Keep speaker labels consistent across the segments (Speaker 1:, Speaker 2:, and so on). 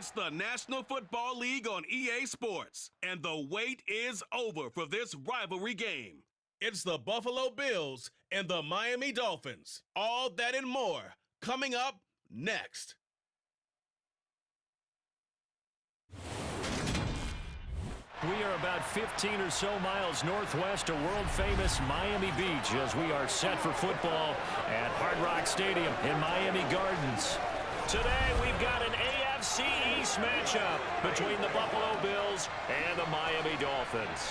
Speaker 1: It's the National Football League on EA Sports, and the wait is over for this rivalry game. It's the Buffalo Bills and the Miami Dolphins. All that and more coming up next.
Speaker 2: We are about 15 or so miles northwest of world-famous Miami Beach as we are set for football at Hard Rock Stadium in Miami Gardens. Today, we've got an AFC East matchup between the Buffalo Bills and the Miami Dolphins.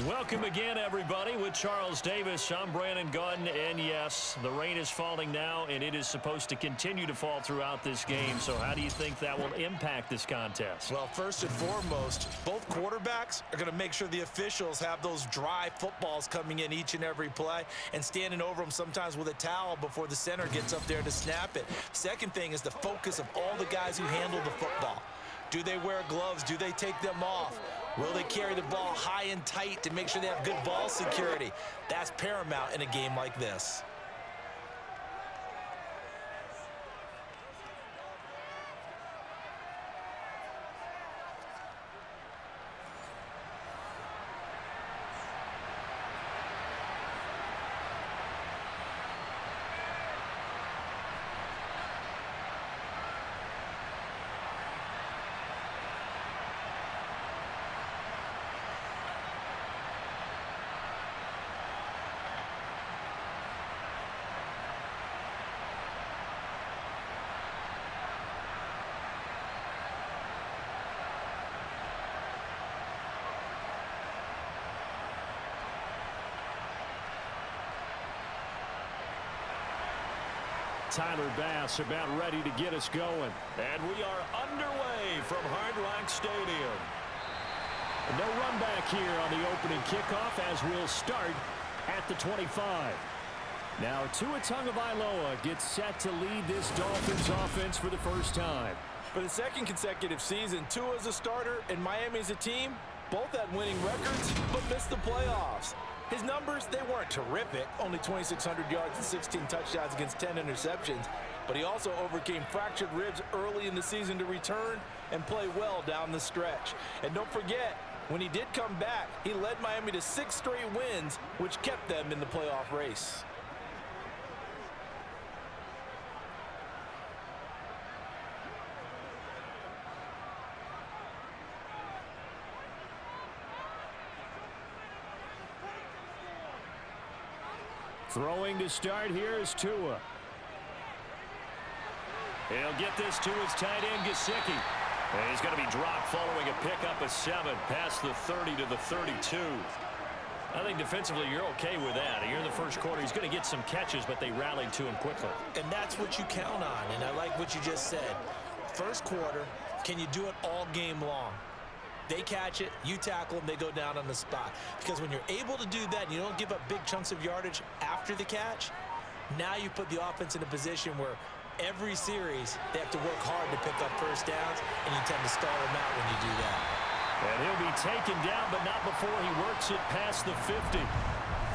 Speaker 2: Welcome again, everybody. With Charles Davis, I'm Brandon Gunn, and yes, the rain is falling now, and it is supposed to continue to fall throughout this game. So how do you think that will impact this contest?
Speaker 3: Well, first and foremost, both quarterbacks are going to make sure the officials have those dry footballs coming in each and every play and standing over them sometimes with a towel before the center gets up there to snap it. Second thing is the focus of all the guys who handle the football. Do they wear gloves? Do they take them off? Will they carry the ball high and tight to make sure they have good ball security? That's paramount in a game like this.
Speaker 2: Tyler Bass about ready to get us going. And we are underway from Hard Rock Stadium. No run back here on the opening kickoff as we'll start at the 25. Now Tua Tagovailoa gets set to lead this Dolphins offense for the first time.
Speaker 3: For the second consecutive season, Tua's a starter and Miami's a team. Both had winning records, but missed the playoffs. His numbers, they weren't terrific, only 2,600 yards and 16 touchdowns against 10 interceptions, but he also overcame fractured ribs early in the season to return and play well down the stretch. And don't forget, when he did come back, he led Miami to 6 straight wins, which kept them in the playoff race.
Speaker 2: Throwing to start here is Tua. He'll get this to his tight end, Gesicki. And he's going to be dropped following a pickup of 7 past the 30 to the 32. I think defensively you're okay with that. Here in the first quarter, he's going to get some catches, but they rallied to him quickly.
Speaker 3: And that's what you count on, and I like what you just said. First quarter, can you do it all game long? They catch it, you tackle them, they go down on the spot. Because when you're able to do that and you don't give up big chunks of yardage after the catch, now you put the offense in a position where every series they have to work hard to pick up first downs, and you tend to stall them out when you do that.
Speaker 2: And he'll be taken down, but not before he works it past the 50.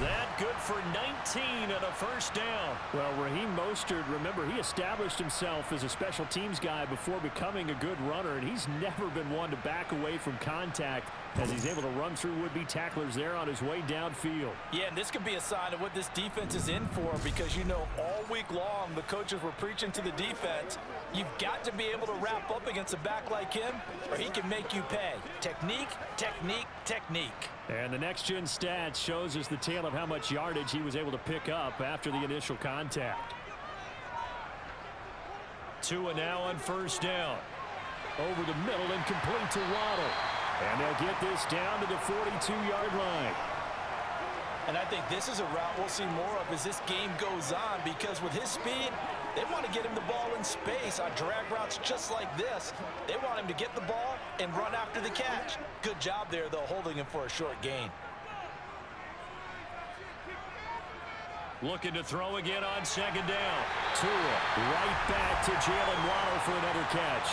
Speaker 2: That good for 19 and a first down. Well, Raheem Mostert, remember, he established himself as a special teams guy before becoming a good runner, and he's never been one to back away from contact as he's able to run through would-be tacklers there on his way downfield.
Speaker 3: Yeah, and this could be a sign of what this defense is in for, because, you know, all week long the coaches were preaching to the defense, you've got to be able to wrap up against a back like him or he can make you pay. Technique, technique, technique.
Speaker 2: And the next-gen stats shows us the tale of how much yardage he was able to pick up after the initial contact. Tua now on first down. Over the middle and complete to Waddle. And they'll get this down to the 42-yard line.
Speaker 3: And I think this is a route we'll see more of as this game goes on, because with his speed, they want to get him the ball in space on drag routes just like this. They want him to get the ball and run after the catch. Good job there, though, holding him for a short gain.
Speaker 2: Looking to throw again on second down. Tua right back to Jalen Waddle for another catch.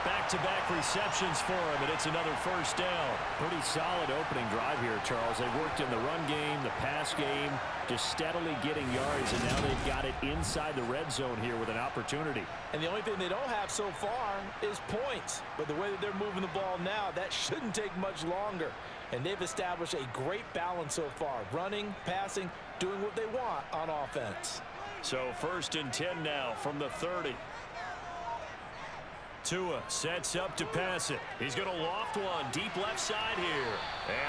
Speaker 2: Back-to-back receptions for him, and it's another first down. Pretty solid opening drive here, Charles. They worked in the run game, the pass game, just steadily getting yards, and now they've got it inside the red zone here with an opportunity.
Speaker 3: And the only thing they don't have so far is points. But the way that they're moving the ball now, that shouldn't take much longer. And they've established a great balance so far. Running, passing, doing what they want on offense.
Speaker 2: So 1st and 10 now from the 30. Tua sets up to pass it. He's going to loft one deep left side here.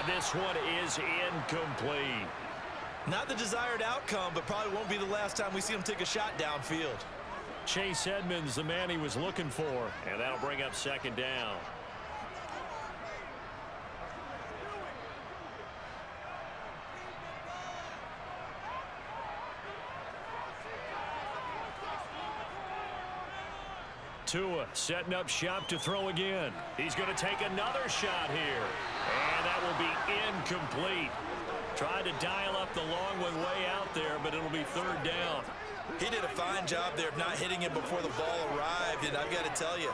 Speaker 2: And this one is incomplete.
Speaker 3: Not the desired outcome, but probably won't be the last time we see him take a shot downfield.
Speaker 2: Chase Edmonds, the man he was looking for. And that'll bring up 2nd down. Tua setting up shop to throw again. He's going to take another shot here. And that will be incomplete. Tried to dial up the long one way out there, but it'll be 3rd down.
Speaker 3: He did a fine job there of not hitting it before the ball arrived, and I've got to tell you,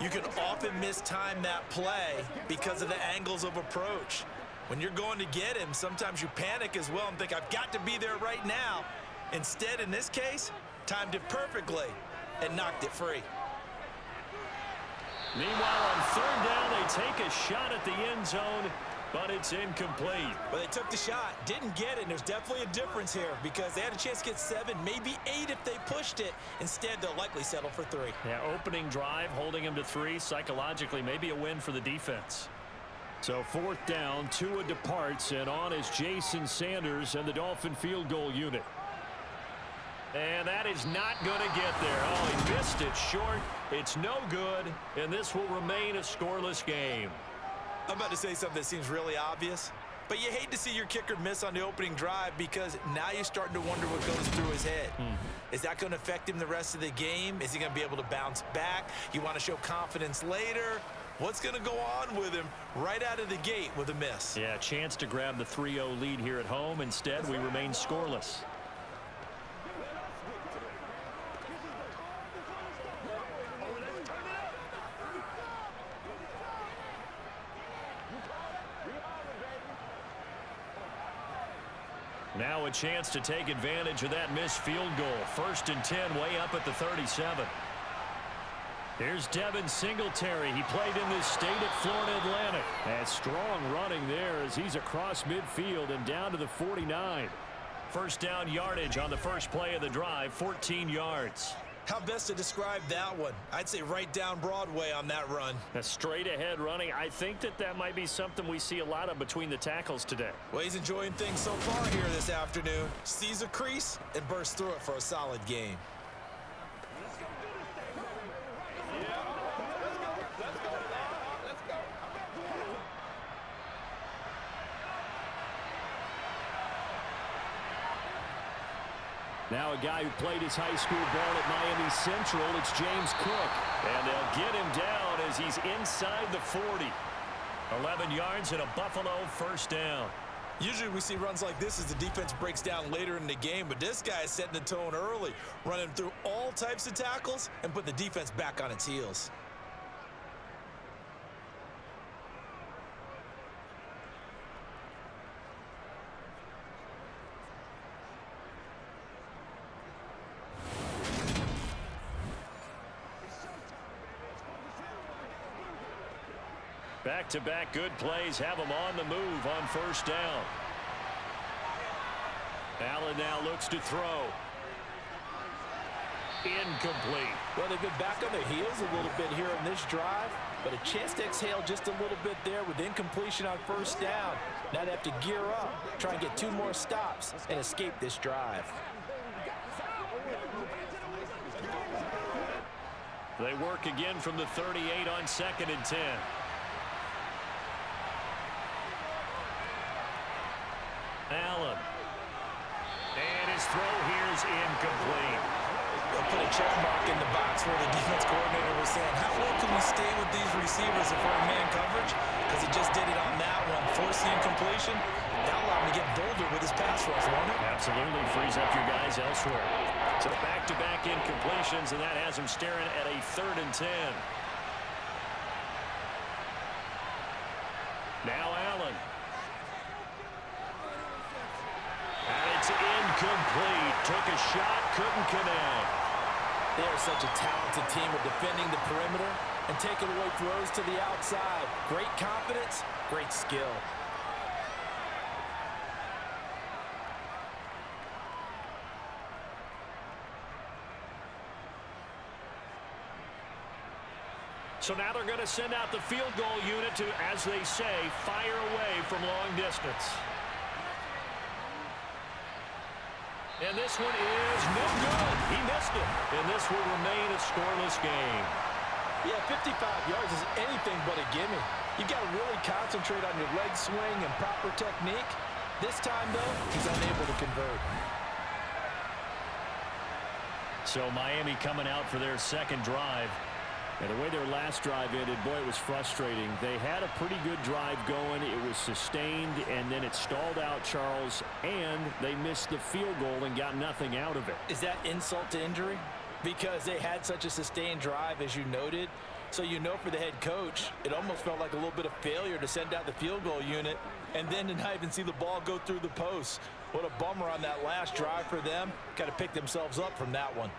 Speaker 3: you can often mistime that play because of the angles of approach. When you're going to get him, sometimes you panic as well and think, I've got to be there right now. Instead, in this case, timed it perfectly and knocked it free.
Speaker 2: Meanwhile, on 3rd down, they take a shot at the end zone, but it's incomplete.
Speaker 3: But they took the shot, didn't get it, and there's definitely a difference here because they had a chance to get 7, maybe 8 if they pushed it. Instead, they'll likely settle for 3.
Speaker 2: Yeah, opening drive, holding him to 3, psychologically, maybe a win for the defense. So 4th down, Tua departs, and on is Jason Sanders and the Dolphin field goal unit. And that is not going to get there. Oh, he missed it short. It's no good, and this will remain a scoreless game.
Speaker 3: I'm about to say something that seems really obvious, but you hate to see your kicker miss on the opening drive because now you're starting to wonder what goes through his head. Is that going to affect him the rest of the game? Is he going to be able to bounce back? You want to show confidence later? What's going to go on with him right out of the gate with a miss?
Speaker 2: Yeah, chance to grab the 3-0 lead here at home. Instead, we remain scoreless. Now a chance to take advantage of that missed field goal. 1st and 10, way up at the 37. Here's Devin Singletary. He played in this state at Florida Atlantic. And strong running there as he's across midfield and down to the 49. 1st down yardage on the first play of the drive, 14 yards.
Speaker 3: How best to describe that one? I'd say right down Broadway on that run.
Speaker 2: A straight ahead running. I think that might be something we see a lot of between the tackles today.
Speaker 3: Well, he's enjoying things so far here this afternoon. Sees a crease and bursts through it for a solid game.
Speaker 2: Now a guy who played his high school ball at Miami Central, it's James Cook. And they'll get him down as he's inside the 40. 11 yards and a Buffalo 1st down.
Speaker 3: Usually we see runs like this as the defense breaks down later in the game, but this guy is setting the tone early, running through all types of tackles and put the defense back on its heels.
Speaker 2: Back-to-back good plays have him on the move on 1st down. Allen now looks to throw. Incomplete.
Speaker 3: Well, they've been back on their heels a little bit here in this drive, but a chance to exhale just a little bit there with incompletion on 1st down. Now they have to gear up, try and get 2 more stops, and escape this drive.
Speaker 2: They work again from the 38 on 2nd and 10. Allen. And his throw here is incomplete.
Speaker 3: They'll put a check mark in the box where the defense coordinator was saying, how well can we stay with these receivers if we're in man coverage? Because he just did it on that one, forced the incompletion. That'll allow him to get bolder with his pass rush, won't it?
Speaker 2: Absolutely, frees up your guys elsewhere. So back-to-back incompletions, and that has him staring at a 3rd and 10. took a shot, couldn't connect.
Speaker 3: They are such a talented team at defending the perimeter and taking away throws to the outside. Great confidence, great skill.
Speaker 2: So now they're going to send out the field goal unit to, as they say, fire away from long distance. And this one is no good. He missed it. And this will remain a scoreless game.
Speaker 3: Yeah, 55 yards is anything but a gimme. You've got to really concentrate on your leg swing and proper technique. This time, though, he's unable to convert.
Speaker 2: So Miami coming out for their second drive. And the way their last drive ended, boy, it was frustrating. They had a pretty good drive going. It was sustained, and then it stalled out, Charles, and they missed the field goal and got nothing out of it.
Speaker 3: Is that insult to injury? Because they had such a sustained drive, as you noted. So you know for the head coach, it almost felt like a little bit of failure to send out the field goal unit and then to not even see the ball go through the post. What a bummer on that last drive for them. Got to pick themselves up from that one.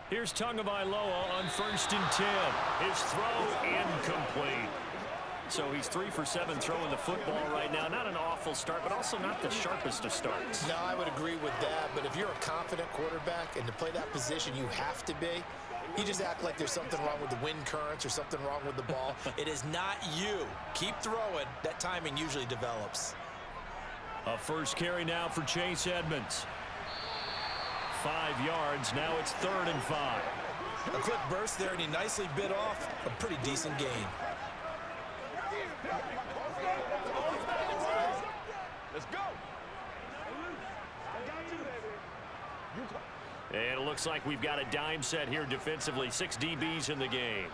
Speaker 2: Here's Tagovailoa on 1st and 10. His throw incomplete. So he's 3 for 7 throwing the football right now. Not an awful start, but also not the sharpest of starts.
Speaker 4: No, I would agree with that. But if you're a confident quarterback and to play that position, you have to be. You just act like there's something wrong with the wind currents or something wrong with the ball.
Speaker 3: It is not you. Keep throwing. That timing usually develops.
Speaker 2: A first carry now for Chase Edmonds. 5 yards. Now it's 3rd and 5.
Speaker 3: A quick burst there, and he nicely bit off a pretty decent gain.
Speaker 5: Let's go.
Speaker 2: And it looks like we've got a dime set here defensively. 6 DBs in the game.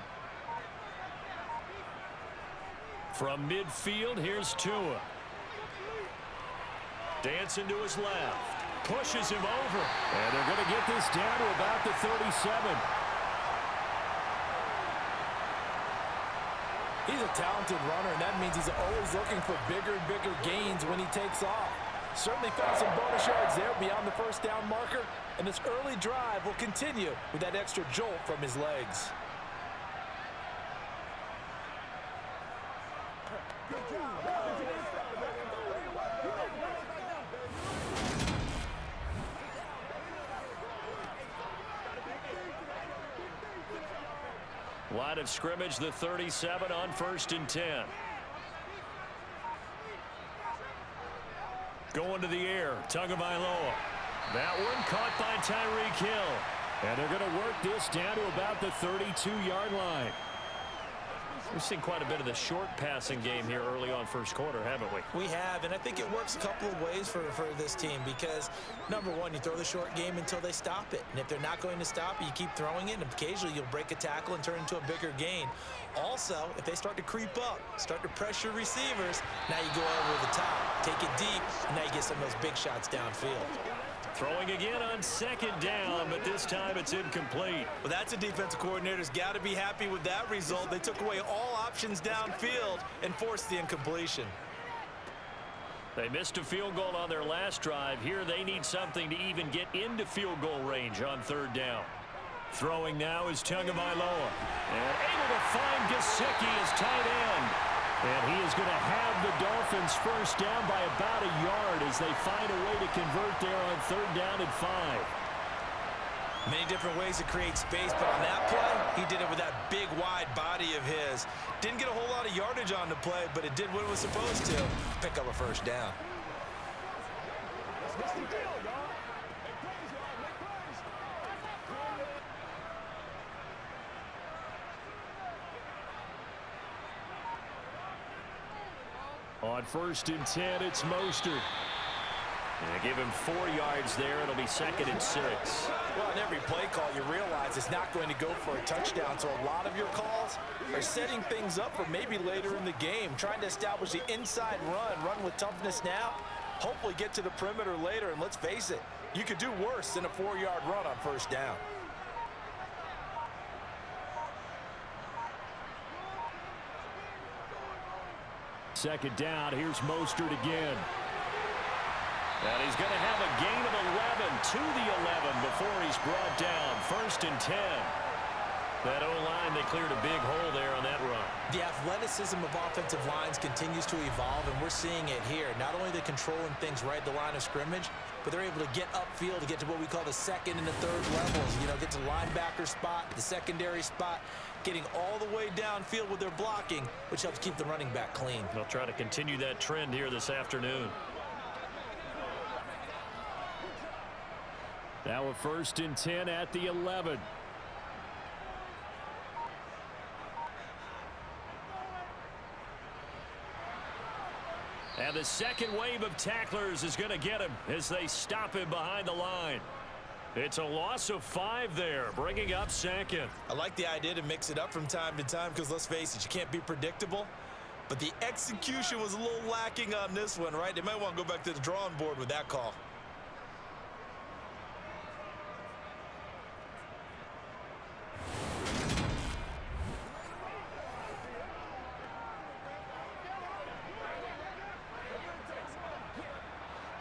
Speaker 2: From midfield, here's Tua. Dancing to his left. Pushes him over. And they're going to get this down to about the 37.
Speaker 3: He's a talented runner, and that means he's always looking for bigger and bigger gains when he takes off. Certainly found some bonus yards there beyond the first down marker, and this early drive will continue with that extra jolt from his legs.
Speaker 2: Line of scrimmage, the 37 on 1st and 10. Going to the air, Tagovailoa. That one caught by Tyreek Hill. And they're going to work this down to about the 32-yard line. We've seen quite a bit of the short passing game here early on first quarter, haven't we?
Speaker 3: We have, and I think it works a couple of ways for this team because, number one, you throw the short game until they stop it. And if they're not going to stop it, you keep throwing it, and occasionally you'll break a tackle and turn into a bigger gain. Also, if they start to creep up, start to pressure receivers, now you go over the top, take it deep, and now you get some of those big shots downfield.
Speaker 2: Throwing again on 2nd down, but this time it's incomplete.
Speaker 3: Well, that's a defensive coordinator's got to be happy with that result. They took away all options downfield and forced the incompletion.
Speaker 2: They missed a field goal on their last drive. Here they need something to even get into field goal range on 3rd down. Throwing now is Tagovailoa. And able to find Gesicki as tight end. And he is going to have the Dolphins first down by about a yard as they find a way to convert there on 3rd down and 5.
Speaker 3: Many different ways to create space, but on that play, he did it with that big, wide body of his. Didn't get a whole lot of yardage on the play, but it did what it was supposed to. Pick up a first down.
Speaker 2: On 1st and 10, it's Mostert. And give him 4 yards there. It'll be 2nd and 6.
Speaker 3: Well, in every play call, you realize it's not going to go for a touchdown. So a lot of your calls are setting things up for maybe later in the game, trying to establish the inside run with toughness now, hopefully get to the perimeter later. And let's face it, you could do worse than a 4-yard run on 1st down.
Speaker 2: Second down, here's Mostert again. And he's going to have a gain of 11 to the 11 before he's brought down. 1st and 10. That O-line, they cleared a big hole there on that run.
Speaker 3: The athleticism of offensive lines continues to evolve, and we're seeing it here. Not only are they controlling things right at the line of scrimmage, but they're able to get upfield to get to what we call the second and the third levels. You know, get to the linebacker spot, the secondary spot, getting all the way downfield with their blocking, which helps keep the running back clean.
Speaker 2: They'll try to continue that trend here this afternoon. Now a 1st and 10 at the 11. And the second wave of tacklers is going to get him as they stop him behind the line. It's a loss of 5 there, bringing up 2nd.
Speaker 3: I like the idea to mix it up from time to time because, let's face it, you can't be predictable. But the execution was a little lacking on this one, right? They might want to go back to the drawing board with that call.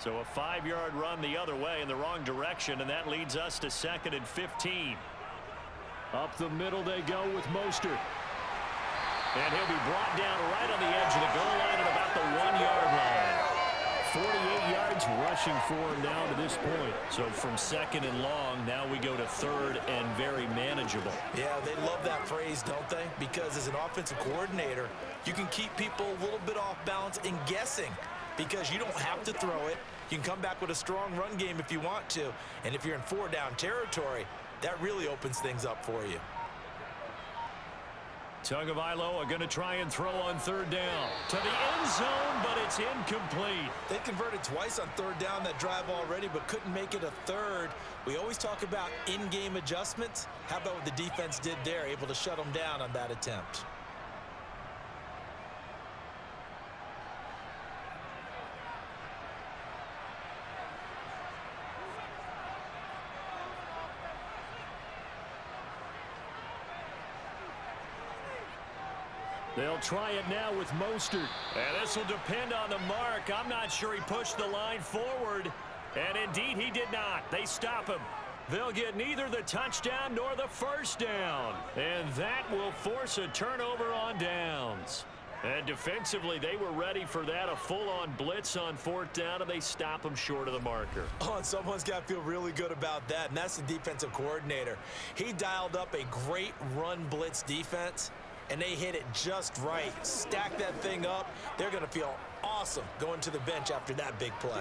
Speaker 2: So a 5-yard run the other way in the wrong direction, and that leads us to 2nd and 15. Up the middle they go with Mostert. And he'll be brought down right on the edge of the goal line at about the 1-yard line. 48 yards rushing for him now to this point. So from 2nd and long, now we go to 3rd and very manageable.
Speaker 3: Yeah, they love that phrase, don't they? Because as an offensive coordinator, you can keep people a little bit off balance and guessing because you don't have to throw it. You can come back with a strong run game if you want to. And if you're in 4-down territory, that really opens things up for you.
Speaker 2: Tagovailoa going to try and throw on 3rd down. To the end zone, but it's incomplete.
Speaker 3: They converted twice on 3rd down that drive already, but couldn't make it a 3rd. We always talk about in-game adjustments. How about what the defense did there, able to shut them down on that attempt?
Speaker 2: They'll try it now with Mostert. And this will depend on the mark. I'm not sure he pushed the line forward. And indeed, he did not. They stop him. They'll get neither the touchdown nor the 1st down. And that will force a turnover on downs. And defensively, they were ready for that. A full-on blitz on 4th down, and they stop him short of the marker.
Speaker 3: Oh, and someone's got to feel really good about that, and that's the defensive coordinator. He dialed up a great run blitz defense, and they hit it just right. Stack that thing up. They're going to feel awesome going to the bench after that big play.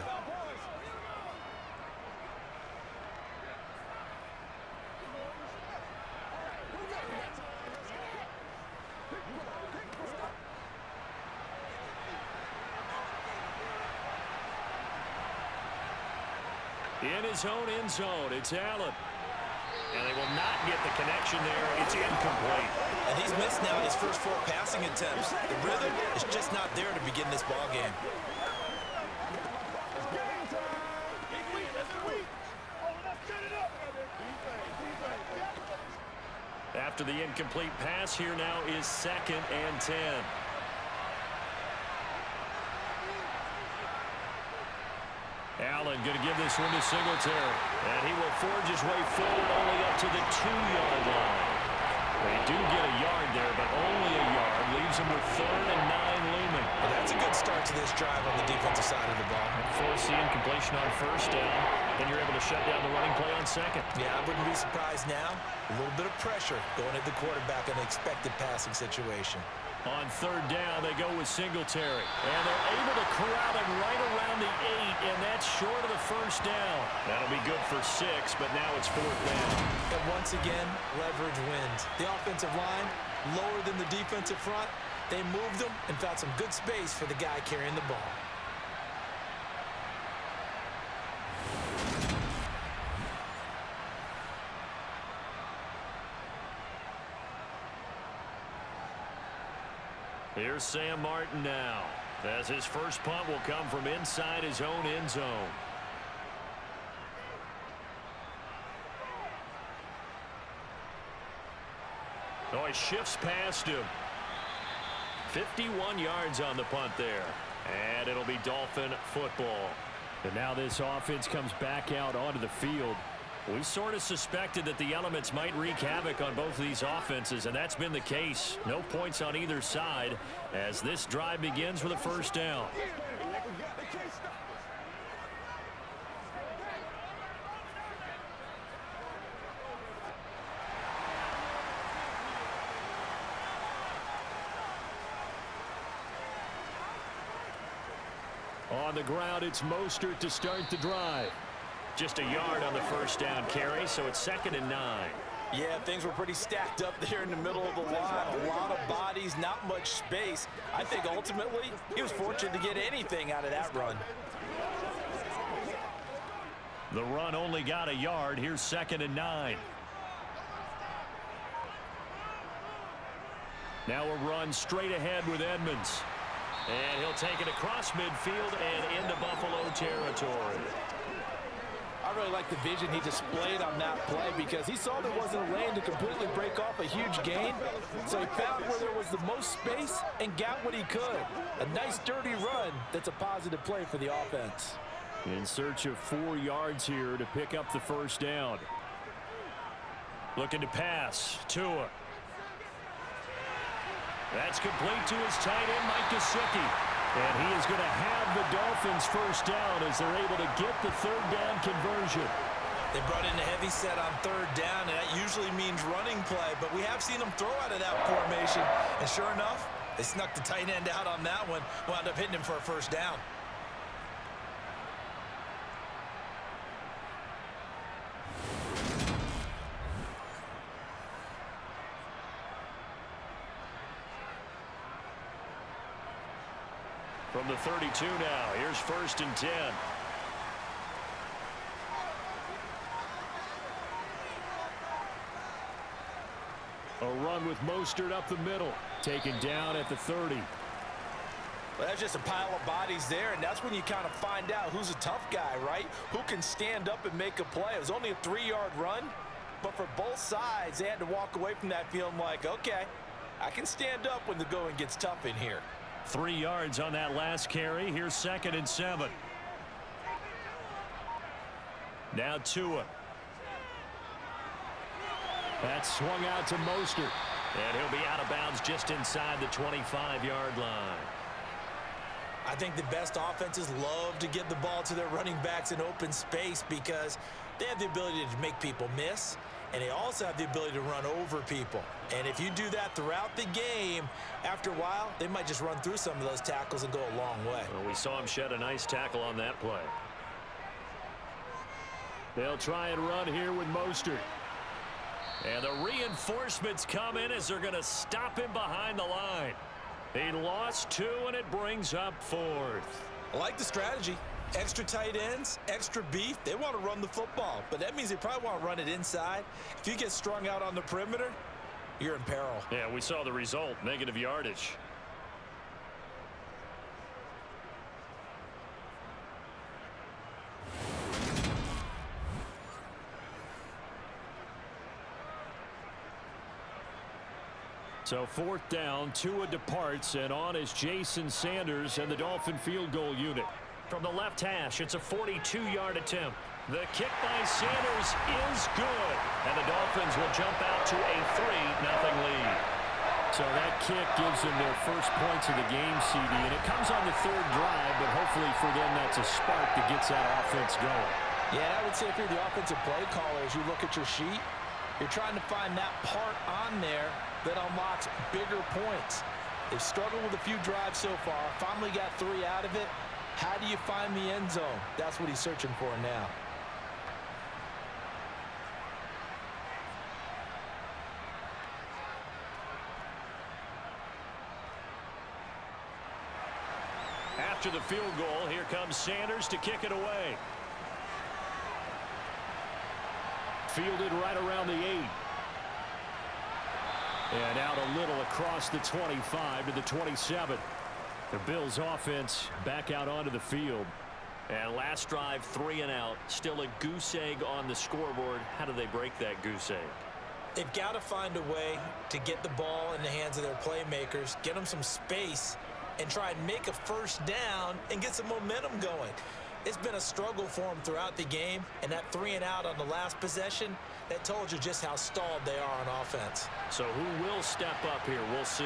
Speaker 2: In his own end zone, it's Allen. And they will not get the connection there. It's incomplete.
Speaker 3: And he's missed now his first 4 passing attempts. The rhythm is just not there to begin this ball game.
Speaker 2: After the incomplete pass, here now is 2nd and 10. Allen going to give this one to Singletary. And he will forge his way forward only up to the 2-yard line. They do get a yard there, but only a yard. Leaves them with 3rd and 9 looming.
Speaker 3: Well, that's a good start to this drive on the defensive side of the ball.
Speaker 2: Force the incompletion on 1st down. Then you're able to shut down the running play on 2nd.
Speaker 3: Yeah, I wouldn't be surprised now. A little bit of pressure going at the quarterback in an expected passing situation.
Speaker 2: On 3rd down, they go with Singletary. And they're able to corral him right around the 8, and that's short of the 1st down. That'll be good for 6, but now it's 4th down.
Speaker 3: And once again, leverage wins. The offensive line, lower than the defensive front. They moved them and found some good space for the guy carrying the ball.
Speaker 2: Here's Sam Martin now, as his first punt will come from inside his own end zone. Oh, he shifts past him. 51 yards on the punt there. And it'll be Dolphin football. And now this offense comes back out onto the field. We sort of suspected that the elements might wreak havoc on both of these offenses, and that's been the case. No points on either side as this drive begins with a first down. On the ground, it's Mostert to start the drive. Just a yard on the first down carry, so it's 2nd and 9.
Speaker 3: Yeah, things were pretty stacked up there in the middle of the line. A lot of bodies, not much space. I think ultimately he was fortunate to get anything out of that run.
Speaker 2: The run only got a yard. Here's 2nd and 9. Now a run straight ahead with Edmonds. And he'll take it across midfield and into Buffalo territory.
Speaker 3: I really like the vision he displayed on that play because he saw there wasn't a lane to completely break off a huge gain. So he found where there was the most space and got what he could. A nice dirty run that's a positive play for the offense.
Speaker 2: In search of 4 yards here to pick up the first down. Looking to pass. Tua. That's complete to his tight end, Mike Gesicki. And he is going to have the Dolphins first down as they're able to get the 3rd down conversion.
Speaker 3: They brought in a heavy set on 3rd down, and that usually means running play. But we have seen them throw out of that formation. And sure enough, they snuck the tight end out on that one. Wound up hitting him for a first down.
Speaker 2: From the 32 now, here's 1st and 10. A run with Mostert up the middle, taken down at the 30.
Speaker 3: Well, that's just a pile of bodies there, and that's when you kind of find out who's a tough guy, right? Who can stand up and make a play. It was only a 3-yard run, but for both sides, they had to walk away from that feeling like, okay, I can stand up when the going gets tough in here.
Speaker 2: 3 yards on that last carry. Here's 2nd and 7. Now Tua. That's swung out to Mostert. And he'll be out of bounds just inside the 25-yard line.
Speaker 3: I think the best offenses love to get the ball to their running backs in open space because they have the ability to make people miss, and they also have the ability to run over people. And if you do that throughout the game, after a while, they might just run through some of those tackles and go a long way.
Speaker 2: Well, we saw him shed a nice tackle on that play. They'll try and run here with Mostert. And the reinforcements come in as they're going to stop him behind the line. He lost 2, and it brings up 4th.
Speaker 3: I like the strategy. Extra tight ends, extra beef. They want to run the football, but that means they probably want to run it inside. If you get strung out on the perimeter, you're in peril.
Speaker 2: Yeah, we saw the result, negative yardage. So 4th down, Tua departs, and on is Jason Sanders and the Dolphin field goal unit. From the left hash, it's a 42-yard attempt. The kick by Sanders is good, and the Dolphins will jump out to a 3-0 lead. So that kick gives them their first points of the game, CD, and it comes on the 3rd drive, but hopefully for them that's a spark that gets that offense going.
Speaker 3: Yeah, I would say if you're the offensive play caller, as you look at your sheet, you're trying to find that part on there that unlocks bigger points. They've struggled with a few drives so far, finally got 3 out of it. How do you find the end zone? That's what he's searching for now.
Speaker 2: After the field goal, here comes Sanders to kick it away. Fielded right around the 8. And out a little across the 25 to the 27. The Bills offense back out onto the field. And last drive, 3 and out. Still a goose egg on the scoreboard. How do they break that goose egg?
Speaker 3: They've got to find a way to get the ball in the hands of their playmakers, get them some space, and try and make a first down and get some momentum going. It's been a struggle for them throughout the game, and that 3-and-out on the last possession, that told you just how stalled they are on offense.
Speaker 2: So who will step up here? We'll see.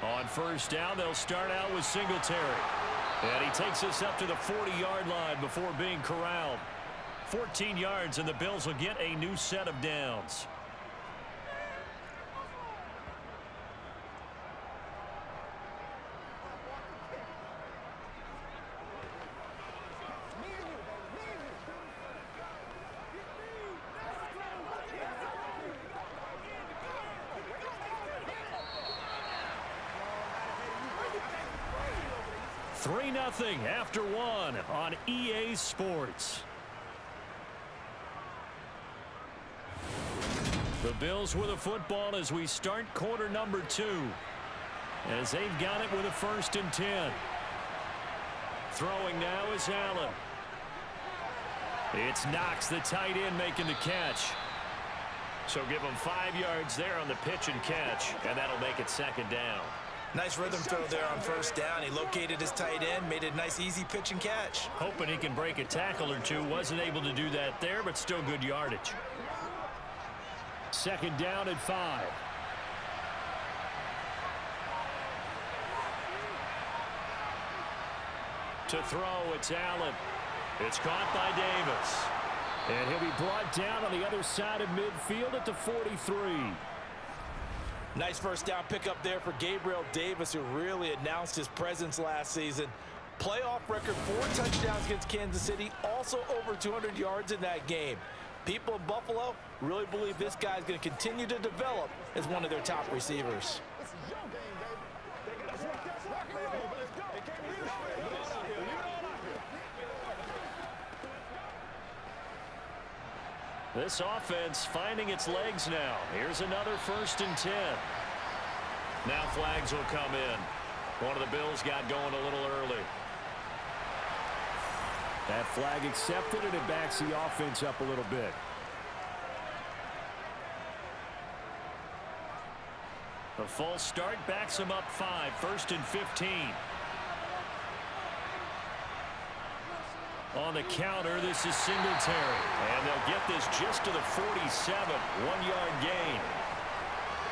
Speaker 2: On first down, they'll start out with Singletary. And he takes us up to the 40-yard line before being corralled. 14 yards, and the Bills will get a new set of downs. Three 0 after one on EA Sports. The Bills with a football as we start quarter number 2. As they've got it with a 1st and 10. Throwing now is Allen. It's Knox, the tight end, making the catch. So give him 5 yards there on the pitch and catch, and that'll make it 2nd down.
Speaker 3: Nice rhythm throw there on first down. He located his tight end, made it a nice easy pitch and catch.
Speaker 2: Hoping he can break a tackle or two. Wasn't able to do that there, but still good yardage. 2nd down at 5. To throw, it's Allen. It's caught by Davis. And he'll be brought down on the other side of midfield at the 43.
Speaker 3: Nice first down pickup there for Gabriel Davis, who really announced his presence last season. Playoff record, 4 touchdowns against Kansas City, also over 200 yards in that game. People in Buffalo really believe this guy's going to continue to develop as one of their top receivers.
Speaker 2: This offense finding its legs now. Here's another 1st and 10. Now flags will come in. One of the Bills got going a little early. That flag accepted, and it backs the offense up a little bit. The false start backs them up 5. 1st and 15. On the counter, this is Singletary. And they'll get this just to the 47. 1-yard gain.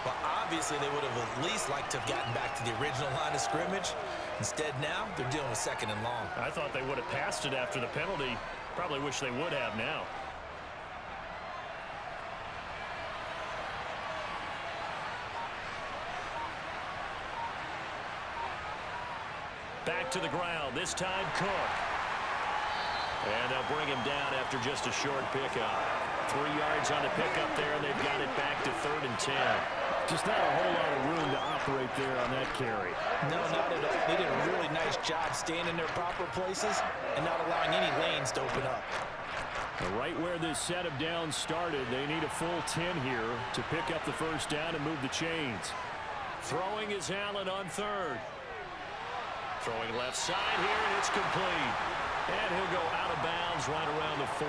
Speaker 3: Well, obviously, they would have at least liked to have gotten back to the original line of scrimmage. Instead, now, they're dealing with 2nd and long.
Speaker 2: I thought they would have passed it after the penalty. Probably wish they would have now. Back to the ground. This time, Cook. And they'll bring him down after just a short pickup. 3 yards on the pickup there, and they've got it back to 3rd and 10. Just not a whole lot of room to operate there on that carry.
Speaker 3: No, not at all. They did a really nice job staying in their proper places and not allowing any lanes to open up.
Speaker 2: Right where this set of downs started, they need a full 10 here to pick up the 1st down and move the chains. Throwing is Allen on 3rd. Throwing left side here, and it's complete. And he'll go out of bounds right around the 40.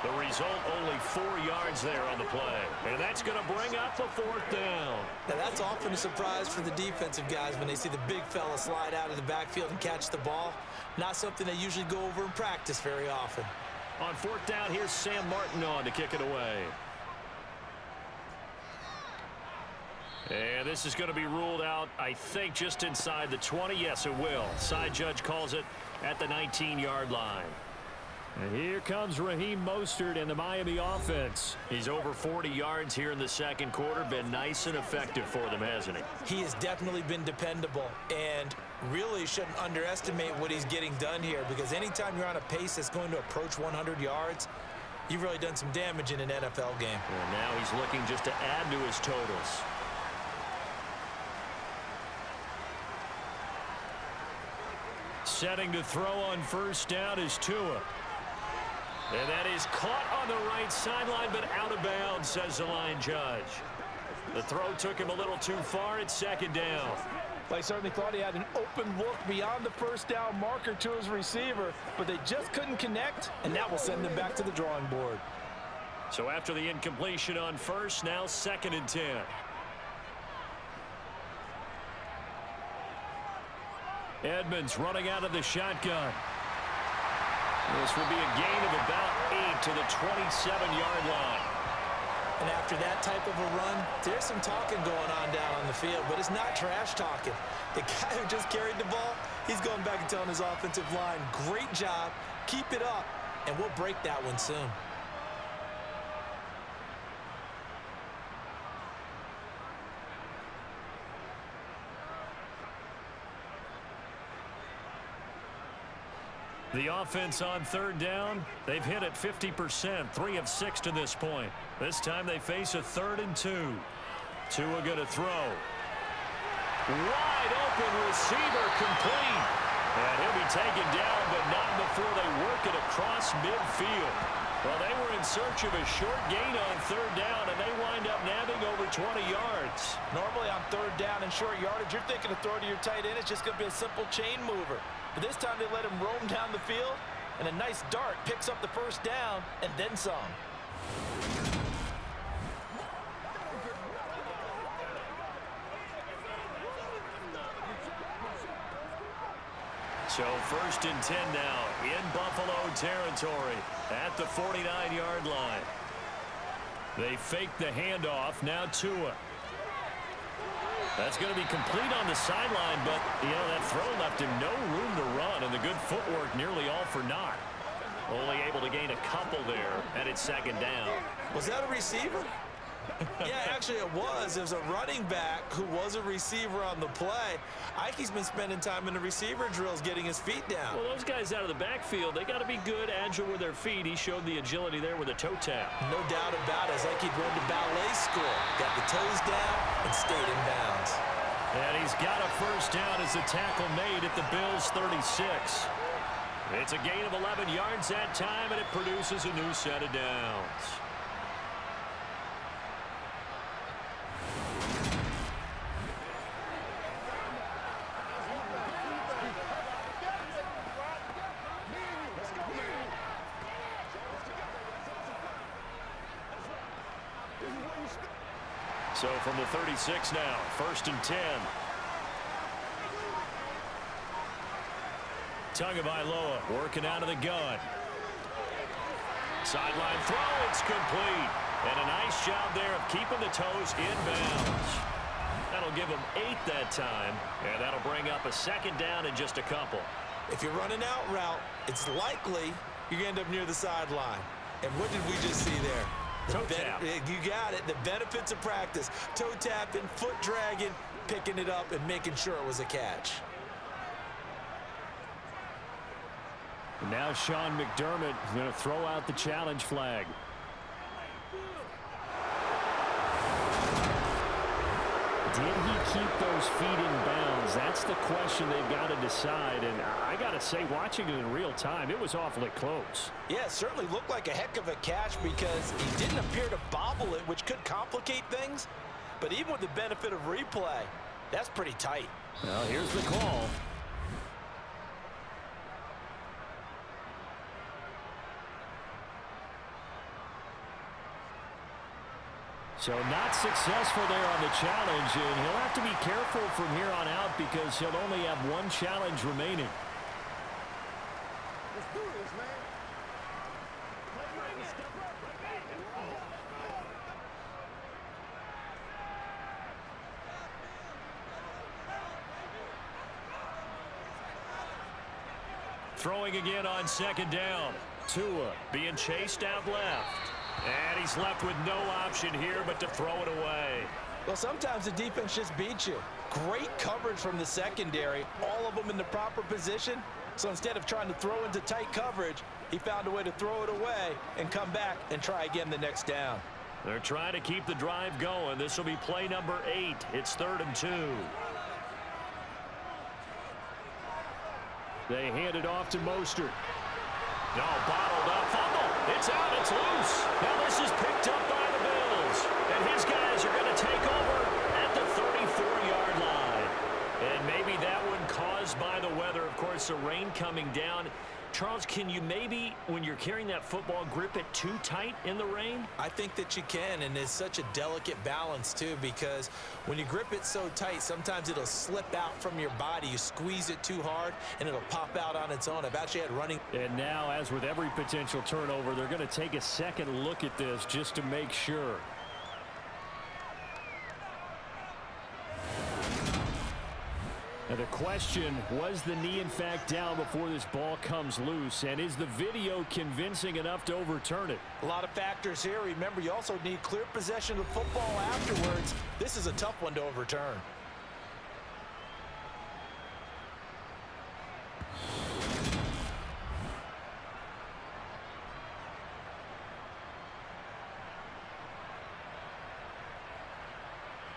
Speaker 2: The result, only 4 yards there on the play. And that's going to bring up the 4th down.
Speaker 3: Now, that's often a surprise for the defensive guys when they see the big fella slide out of the backfield and catch the ball. Not something they usually go over in practice very often.
Speaker 2: On 4th down, here's Sam Martin on to kick it away. And this is going to be ruled out, I think, just inside the 20. Yes, it will. Side judge calls it at the 19-yard line. And here comes Raheem Mostert and the Miami offense. He's over 40 yards here in the 2nd quarter. Been nice and effective for them, hasn't he?
Speaker 3: He has definitely been dependable, and really shouldn't underestimate what he's getting done here, because anytime you're on a pace that's going to approach 100 yards, you've really done some damage in an NFL game.
Speaker 2: And now he's looking just to add to his totals. Setting to throw on 1st down is Tua. And that is caught on the right sideline, but out of bounds, says the line judge. The throw took him a little too far. It's 2nd down.
Speaker 3: They certainly thought he had an open look beyond the 1st down marker to his receiver, but they just couldn't connect, and that will send them back to the drawing board.
Speaker 2: So after the incompletion on 1st, now 2nd and 10. Edmonds running out of the shotgun. This will be a gain of about 8 to the 27-yard line.
Speaker 3: And after that type of a run, there's some talking going on down on the field, but it's not trash talking. The guy who just carried the ball, he's going back and telling his offensive line, great job, keep it up, and we'll break that one soon.
Speaker 2: The offense on third down, they've hit it 50%, 3 of 6 to this point. This time they face a 3rd and 2. Tua going to throw. Wide open receiver complete. And he'll be taken down, but not before they work it across midfield. Well, they were in search of a short gain on third down, and they wind up nabbing over 20 yards.
Speaker 3: Normally on third down and short yardage, you're thinking to throw to your tight end. It's just going to be a simple chain mover. But this time they let him roam down the field, and a nice dart picks up the first down and then some.
Speaker 2: So 1st and 10 now in Buffalo territory at the 49-yard line. They fake the handoff. Now Tua. That's going to be complete on the sideline, but, that throw left him no room to run, and the good footwork nearly all for naught. Only able to gain a couple there, and it's 2nd down.
Speaker 3: Was that a receiver? Yeah, actually it was. It was a running back who was a receiver on the play. Ikey's been spending time in the receiver drills getting his feet down.
Speaker 2: Well, those guys out of the backfield, they got to be good, agile with their feet. He showed the agility there with a toe tap.
Speaker 3: No doubt about it. It's like he'd run to ballet school. Got the toes down and stayed in bounds.
Speaker 2: And he's got a first down as the tackle made at the Bills' 36. It's a gain of 11 yards that time, and it produces a new set of downs. So from the 36 now, 1st and 10. Tagovailoa working out of the gun. Sideline throw, it's complete. And a nice job there of keeping the toes in bounds. That'll give him 8 that time, and that'll bring up a 2nd down in just a couple.
Speaker 3: If you're running out route, it's likely you're going to end up near the sideline. And what did we just see there?
Speaker 2: Toe tap.
Speaker 3: You got it. The benefits of practice. Toe tapping, foot dragging, picking it up, and making sure it was a catch.
Speaker 2: Now Sean McDermott is going to throw out the challenge flag. Did he keep those feet in bounds? That's the question they've got to decide. And I got to say, watching it in real time, it was awfully close.
Speaker 3: Yeah, it certainly looked like a heck of a catch because he didn't appear to bobble it, which could complicate things. But even with the benefit of replay, that's pretty tight.
Speaker 2: Well, here's the call. So not successful there on the challenge, and he'll have to be careful from here on out because he'll only have 1 challenge remaining.
Speaker 5: Let's do this, man.
Speaker 2: Throwing again on 2nd down. Tua being chased out left. And he's left with no option here but to throw it away.
Speaker 3: Well, sometimes the defense just beats you. Great coverage from the secondary, all of them in the proper position. So instead of trying to throw into tight coverage, he found a way to throw it away and come back and try again the next down.
Speaker 2: They're trying to keep the drive going. This will be play number 8. It's 3rd and 2. They hand it off to Mostert. No, bottled up, fumble. It's out, it's loose. Now this is picked up by the Bills. And his guys are going to take over at the 34-yard line. And maybe that one caused by the weather. Of course, the rain coming down. Charles, can you maybe, when you're carrying that football, grip it too tight in the rain?
Speaker 3: I think that you can, and it's such a delicate balance, too, because when you grip it so tight, sometimes it'll slip out from your body. You squeeze it too hard, and it'll pop out on its own. I've actually had running.
Speaker 2: And now, as with every potential turnover, they're going to take a second look at this just to make sure. Now the question, was the knee in fact down before this ball comes loose? And is the video convincing enough to overturn it?
Speaker 3: A lot of factors here. Remember, you also need clear possession of the football afterwards. This is a tough one to overturn.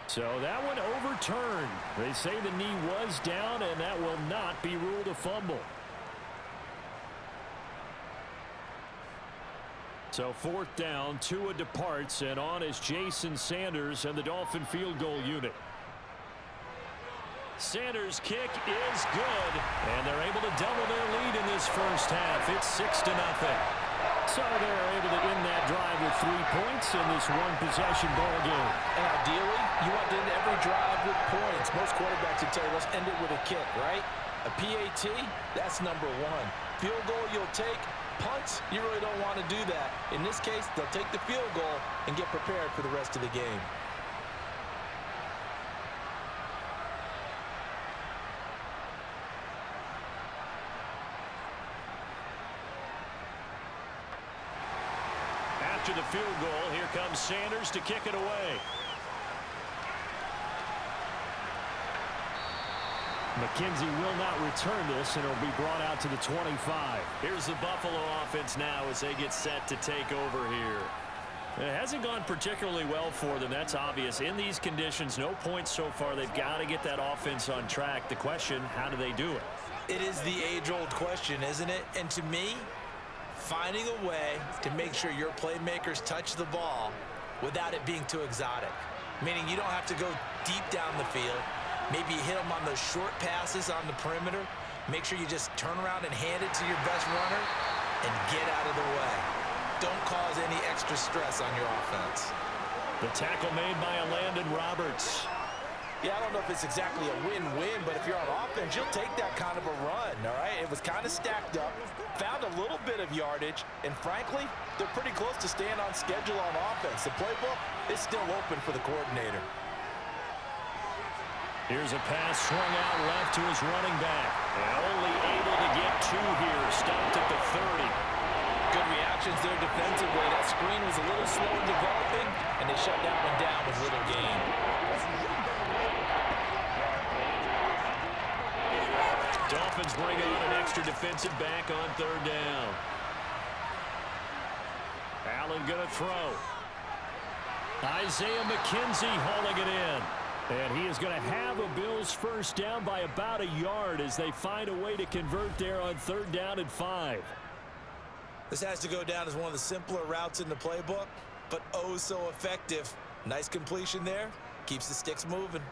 Speaker 2: So that one overturned. They say the knee was down, and that will not be ruled a fumble. So fourth down, Tua departs, and on is Jason Sanders and the Dolphin field goal unit. Sanders' kick is good, and they're able to double their lead in this first half. It's 6-0. So they're able to end that drive with 3 points in this one-possession ball game.
Speaker 3: And ideally, you want to end every drive with points. Most quarterbacks would tell you, let's end it with a kick, right? A PAT, that's number one. Field goal you'll take. Punts, you really don't want to do that. In this case, they'll take the field goal and get prepared for the rest of the game.
Speaker 2: After the field goal, here comes Sanders to kick it away. McKenzie will not return this, and it'll be brought out to the 25.
Speaker 5: Here's the Buffalo offense now as they get set to take over here.
Speaker 2: It hasn't gone particularly well for them. That's obvious. In these conditions, no points so far. They've got to get that offense on track. The question, how do they do it?
Speaker 3: It is the age-old question, isn't it? And to me, finding a way to make sure your playmakers touch the ball without it being too exotic. Meaning you don't have to go deep down the field. Maybe you hit them on those short passes on the perimeter. Make sure you just turn around and hand it to your best runner and get out of the way. Don't cause any extra stress on your offense.
Speaker 2: The tackle made by Landon Roberts.
Speaker 3: Yeah, I don't know if it's exactly a win-win, but if you're on offense, you'll take that kind of a run, all right? It was kind of stacked up, found a little bit of yardage, and frankly, they're pretty close to staying on schedule on offense. The playbook is still open for the coordinator.
Speaker 2: Here's a pass swung out left to his running back. And only able to get 2 here. Stopped at the 30.
Speaker 3: Good reactions there defensively. That screen was a little slow in developing, and they shut that one down with little gain.
Speaker 2: Dolphins bring on an extra defensive back on 3rd down. Allen going to throw. Isaiah McKenzie hauling it in. And he is going to have a Bills first down by about a yard as they find a way to convert there on 3rd down and 5.
Speaker 3: This has to go down as one of the simpler routes in the playbook, but oh so effective. Nice completion there. Keeps the sticks moving.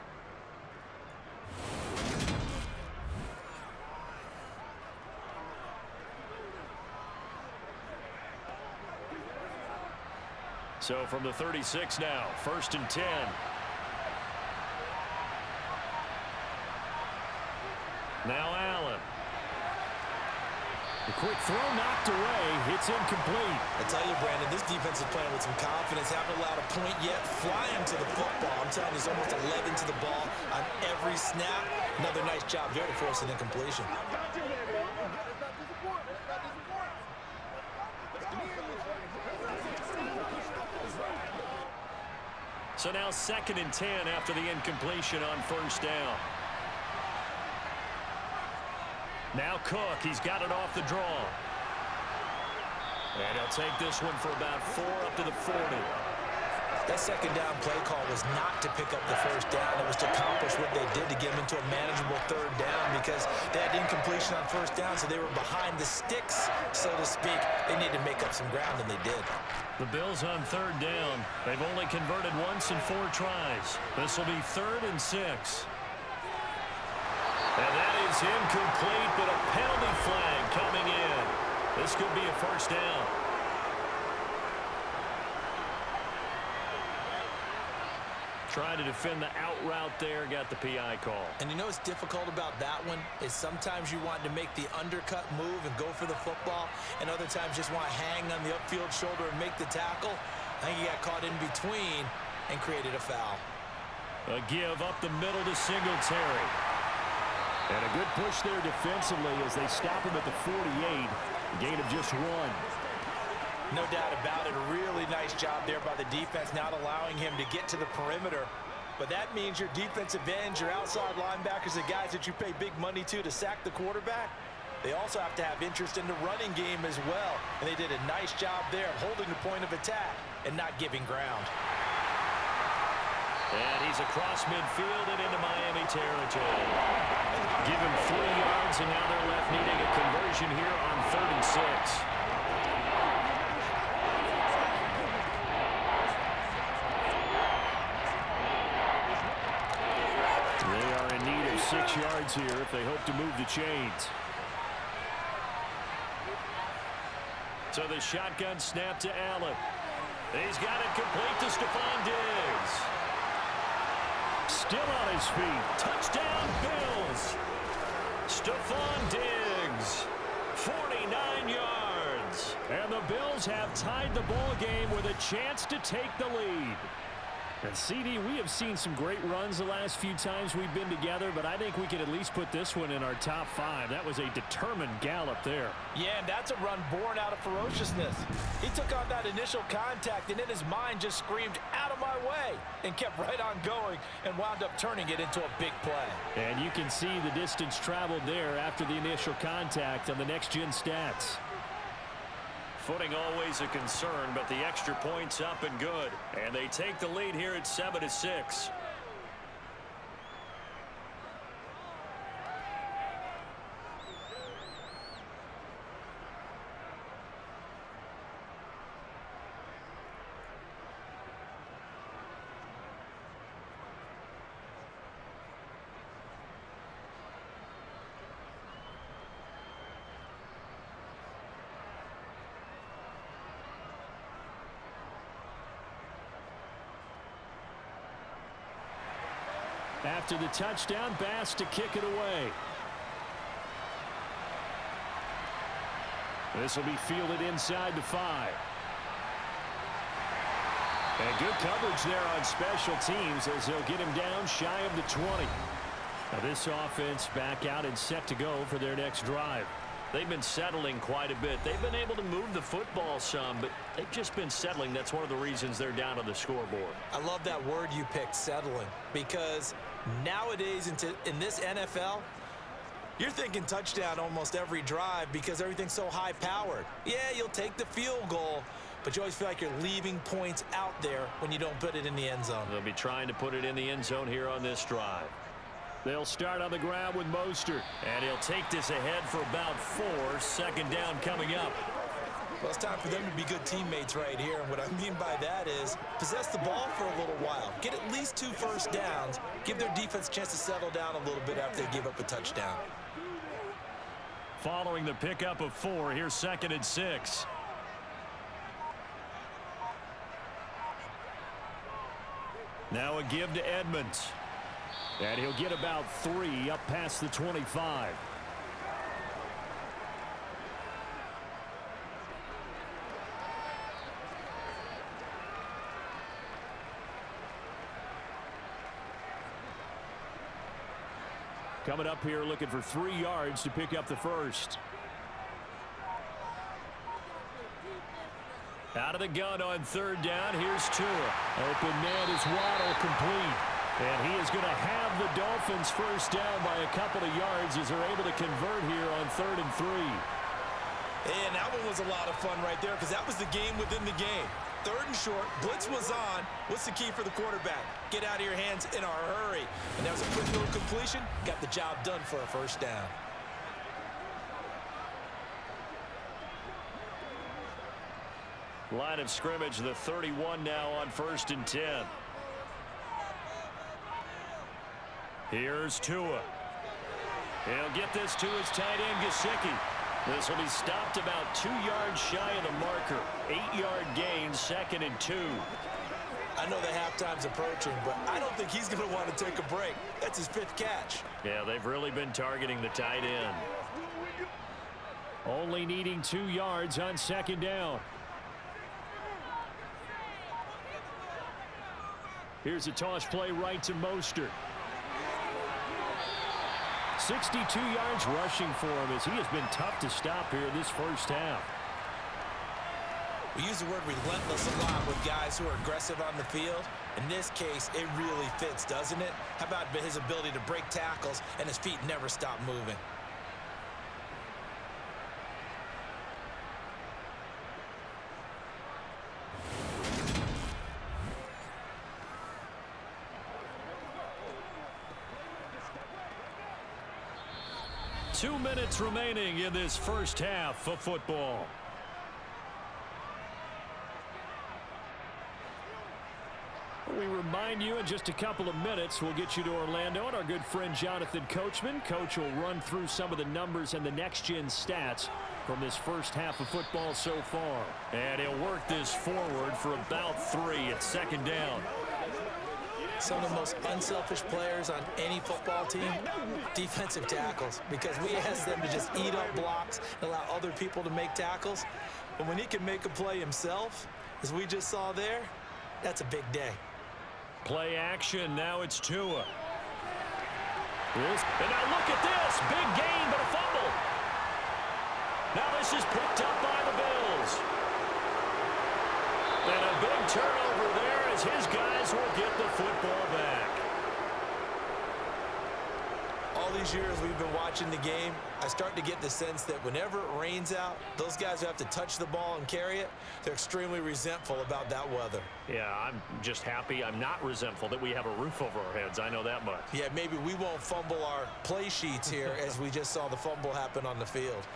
Speaker 2: So from the 36 now, 1st and 10. Now Allen. The quick throw knocked away. It's incomplete.
Speaker 3: I tell you, Brandon, this defense is playing with some confidence. Haven't allowed a point yet. Flying to the football. I'm telling you, there's almost 11 to the ball on every snap. Another nice job there to force an incompletion.
Speaker 2: So now 2nd and 10 after the incompletion on 1st down. Now Cook, he's got it off the draw. And he'll take this one for about 4 up to the 40.
Speaker 3: That 2nd down play call was not to pick up the 1st down. It was to accomplish what they did to get them into a manageable 3rd down because they had incompletion on 1st down, so they were behind the sticks, so to speak. They needed to make up some ground, and they did.
Speaker 2: The Bills on 3rd down. They've only converted once in 4 tries. This will be 3rd and 6. And that is incomplete, but a penalty flag coming in. This could be a first down. Trying to defend the out route there, got the PI call.
Speaker 3: And you know what's difficult about that one is sometimes you want to make the undercut move and go for the football, and other times just want to hang on the upfield shoulder and make the tackle. I think he got caught in between and created a foul.
Speaker 2: A give up the middle to Singletary. And a good push there defensively as they stop him at the 48. A gain of just 1.
Speaker 3: No doubt about it. A really nice job there by the defense, not allowing him to get to the perimeter. But that means your defensive ends, your outside linebackers, the guys that you pay big money to sack the quarterback, they also have to have interest in the running game as well. And they did a nice job there of holding the point of attack and not giving ground.
Speaker 2: And he's across midfield and into Miami territory. Give him 3 yards, and now they're left needing a conversion here on 3rd and 6. They are in need of 6 yards here if they hope to move the chains. So the shotgun snap to Allen. He's got it complete to Stephon Diggs. Still on his feet. Touchdown, Bills. Stephon Diggs, 49 yards. And the Bills have tied the ball game with a chance to take the lead. And CD, we have seen some great runs the last few times we've been together, but I think we can at least put this one in our top 5. That was a determined gallop there.
Speaker 3: Yeah, and that's a run born out of ferociousness. He took on that initial contact, and in his mind just screamed, "Out of my way," and kept right on going and wound up turning it into a big play.
Speaker 2: And you can see the distance traveled there after the initial contact on the next-gen stats. Footing always a concern, but the extra point's up and good. And they take the lead here at 7-6. After the touchdown, Bass to kick it away. This will be fielded inside the 5. And good coverage there on special teams as they'll get him down shy of the 20. Now this offense back out and set to go for their next drive. They've been settling quite a bit. They've been able to move the football some, but they've just been settling. That's one of the reasons they're down on the scoreboard.
Speaker 3: I love that word you picked, settling, because nowadays in this NFL, you're thinking touchdown almost every drive because everything's so high-powered. Yeah, you'll take the field goal, but you always feel like you're leaving points out there when you don't put it in the end zone.
Speaker 2: They'll be trying to put it in the end zone here on this drive. They'll start on the ground with Mostert. And he'll take this ahead for about 4. 2nd down coming up.
Speaker 3: Well, it's time for them to be good teammates right here. And what I mean by that is possess the ball for a little while. Get at least 2 first downs. Give their defense a chance to settle down a little bit after they give up a touchdown.
Speaker 2: Following the pickup of 4, here's 2nd and 6. Now a give to Edmonds. And he'll get about 3 up past the 25. Coming up here looking for 3 yards to pick up the first. Out of the gun on 3rd down. Here's Tua. Open man is Waddle, complete. And he is going to have the Dolphins first down by a couple of yards as they're able to convert here on 3rd and 3.
Speaker 3: And that one was a lot of fun right there because that was the game within the game. 3rd and short, blitz was on. What's the key for the quarterback? Get out of your hands in a hurry. And that was a quick little completion. Got the job done for a first down.
Speaker 2: Line of scrimmage, the 31 now on 1st and 10. Here's Tua. He'll get this to his tight end, Gesicki. This will be stopped about 2 yards shy of the marker. 8-yard gain, 2nd and 2.
Speaker 3: I know the halftime's approaching, but I don't think he's going to want to take a break. That's his 5th catch.
Speaker 2: Yeah, they've really been targeting the tight end. Only needing 2 yards on 2nd down. Here's a toss play right to Mostert. 62 yards rushing for him as he has been tough to stop here this first half.
Speaker 3: We use the word relentless a lot with guys who are aggressive on the field. In this case, it really fits, doesn't it? How about his ability to break tackles and his feet never stop moving?
Speaker 2: Two minutes remaining in this first half of football. We remind you in just a couple of minutes we'll get you to Orlando and our good friend Jonathan Coachman. Coach will run through some of the numbers and the next-gen stats from this first half of football so far. And he'll work this forward for about 3 at 2nd down.
Speaker 3: Some of the most unselfish players on any football team, defensive tackles, because we ask them to just eat up blocks and allow other people to make tackles. But when he can make a play himself, as we just saw there, that's a big day.
Speaker 2: Play action. Now it's Tua. And now look at this. Big gain, but a fumble. Now this is picked up by the Bills. And a big turnover there as his guys will get the football back.
Speaker 3: All these years we've been watching the game, I start to get the sense that whenever it rains out, those guys who have to touch the ball and carry it, they're extremely resentful about that weather.
Speaker 2: Yeah, I'm just happy I'm not resentful that we have a roof over our heads. I know that much.
Speaker 3: Yeah, maybe we won't fumble our play sheets here as we just saw the fumble happen on the field.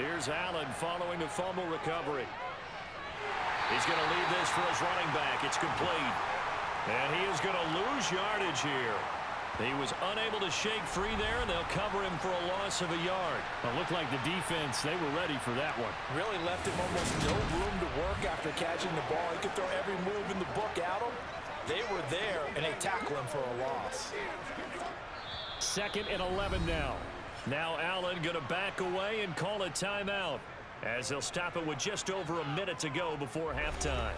Speaker 2: Here's Allen following the fumble recovery. He's going to leave this for his running back. It's complete. And he is going to lose yardage here. He was unable to shake free there, and they'll cover him for a loss of a yard. It looked like the defense, they were ready for that one.
Speaker 3: Really left him almost no room to work after catching the ball. He could throw every move in the book at him. They were there, and they tackled him for a loss.
Speaker 2: 2nd and 11 now. Now Allen going to back away and call a timeout as he'll stop it with just over a minute to go before halftime.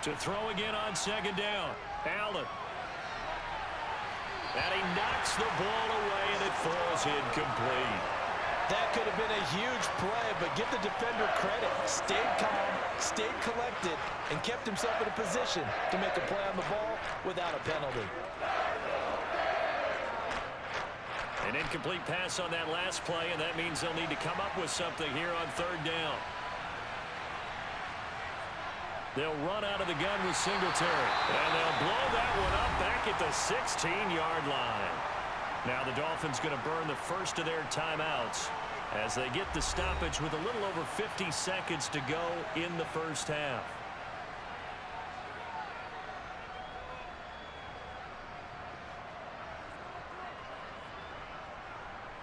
Speaker 2: To throw again on 2nd down. Allen. And he knocks the ball away, and it falls incomplete.
Speaker 3: That could have been a huge play, but give the defender credit. Stayed calm, stayed collected, and kept himself in a position to make a play on the ball without a penalty.
Speaker 2: An incomplete pass on that last play, and that means they'll need to come up with something here on 3rd down. They'll run out of the gun with Singletary. And they'll blow that one up back at the 16-yard line. Now the Dolphins going to burn the first of their timeouts as they get the stoppage with a little over 50 seconds to go in the first half.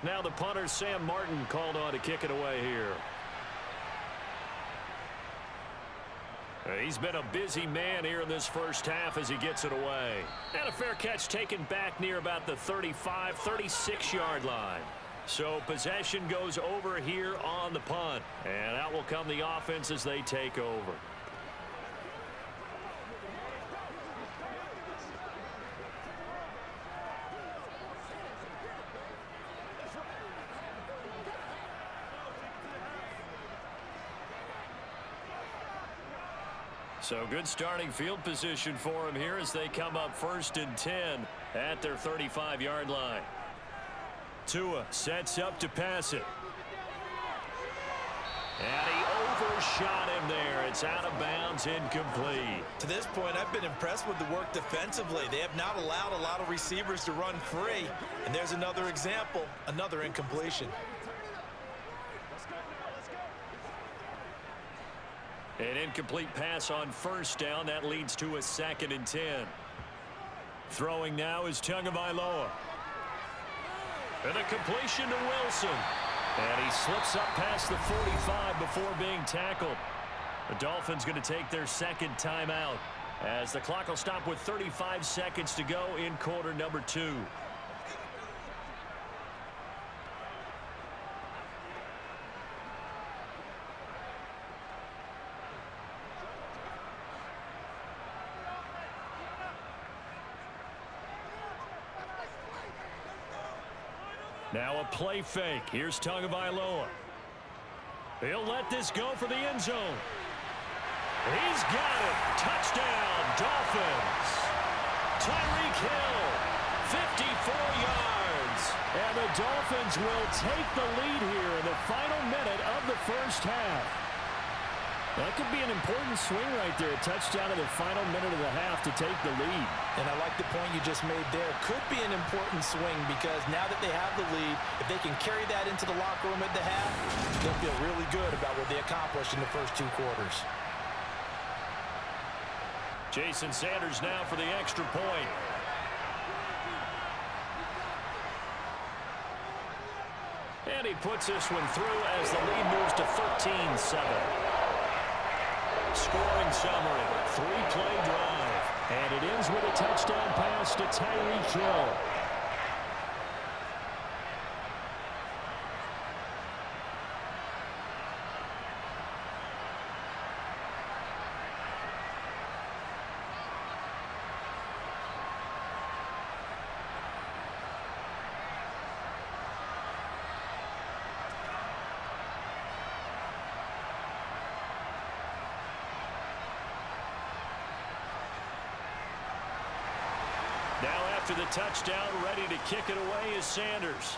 Speaker 2: Now the punter, Sam Martin, called on to kick it away here. He's been a busy man here in this first half as he gets it away. And a fair catch taken back near about the 35, 36-yard line. So possession goes over here on the punt. And out will come the offense as they take over. So good starting field position for him here as they come up 1st and 10 at their 35-yard line. Tua sets up to pass it. And he overshot him there. It's out of bounds, incomplete.
Speaker 3: To this point, I've been impressed with the work defensively. They have not allowed a lot of receivers to run free. And there's another example, another incompletion.
Speaker 2: An incomplete pass on 1st down. That leads to a 2nd and 10. Throwing now is Tagovailoa. And a completion to Wilson. And he slips up past the 45 before being tackled. The Dolphins going to take their 2nd timeout as the clock will stop with 35 seconds to go in quarter number 2. Now a play fake. Here's Tagovailoa. He'll let this go for the end zone. He's got it. Touchdown, Dolphins. Tyreek Hill, 54 yards. And the Dolphins will take the lead here in the final minute of the 1st half. That could be an important swing right there. A touchdown in the final minute of the half to take the lead.
Speaker 3: And I like the point you just made there. Could be an important swing because now that they have the lead, if they can carry that into the locker room at the half, they'll feel really good about what they accomplished in the first 2 quarters.
Speaker 2: Jason Sanders now for the extra point. And he puts this one through as the lead moves to 13-7. Scoring summary, 3-play drive. And it ends with a touchdown pass to Tyreek Hill. Now after the touchdown, ready to kick it away is Sanders.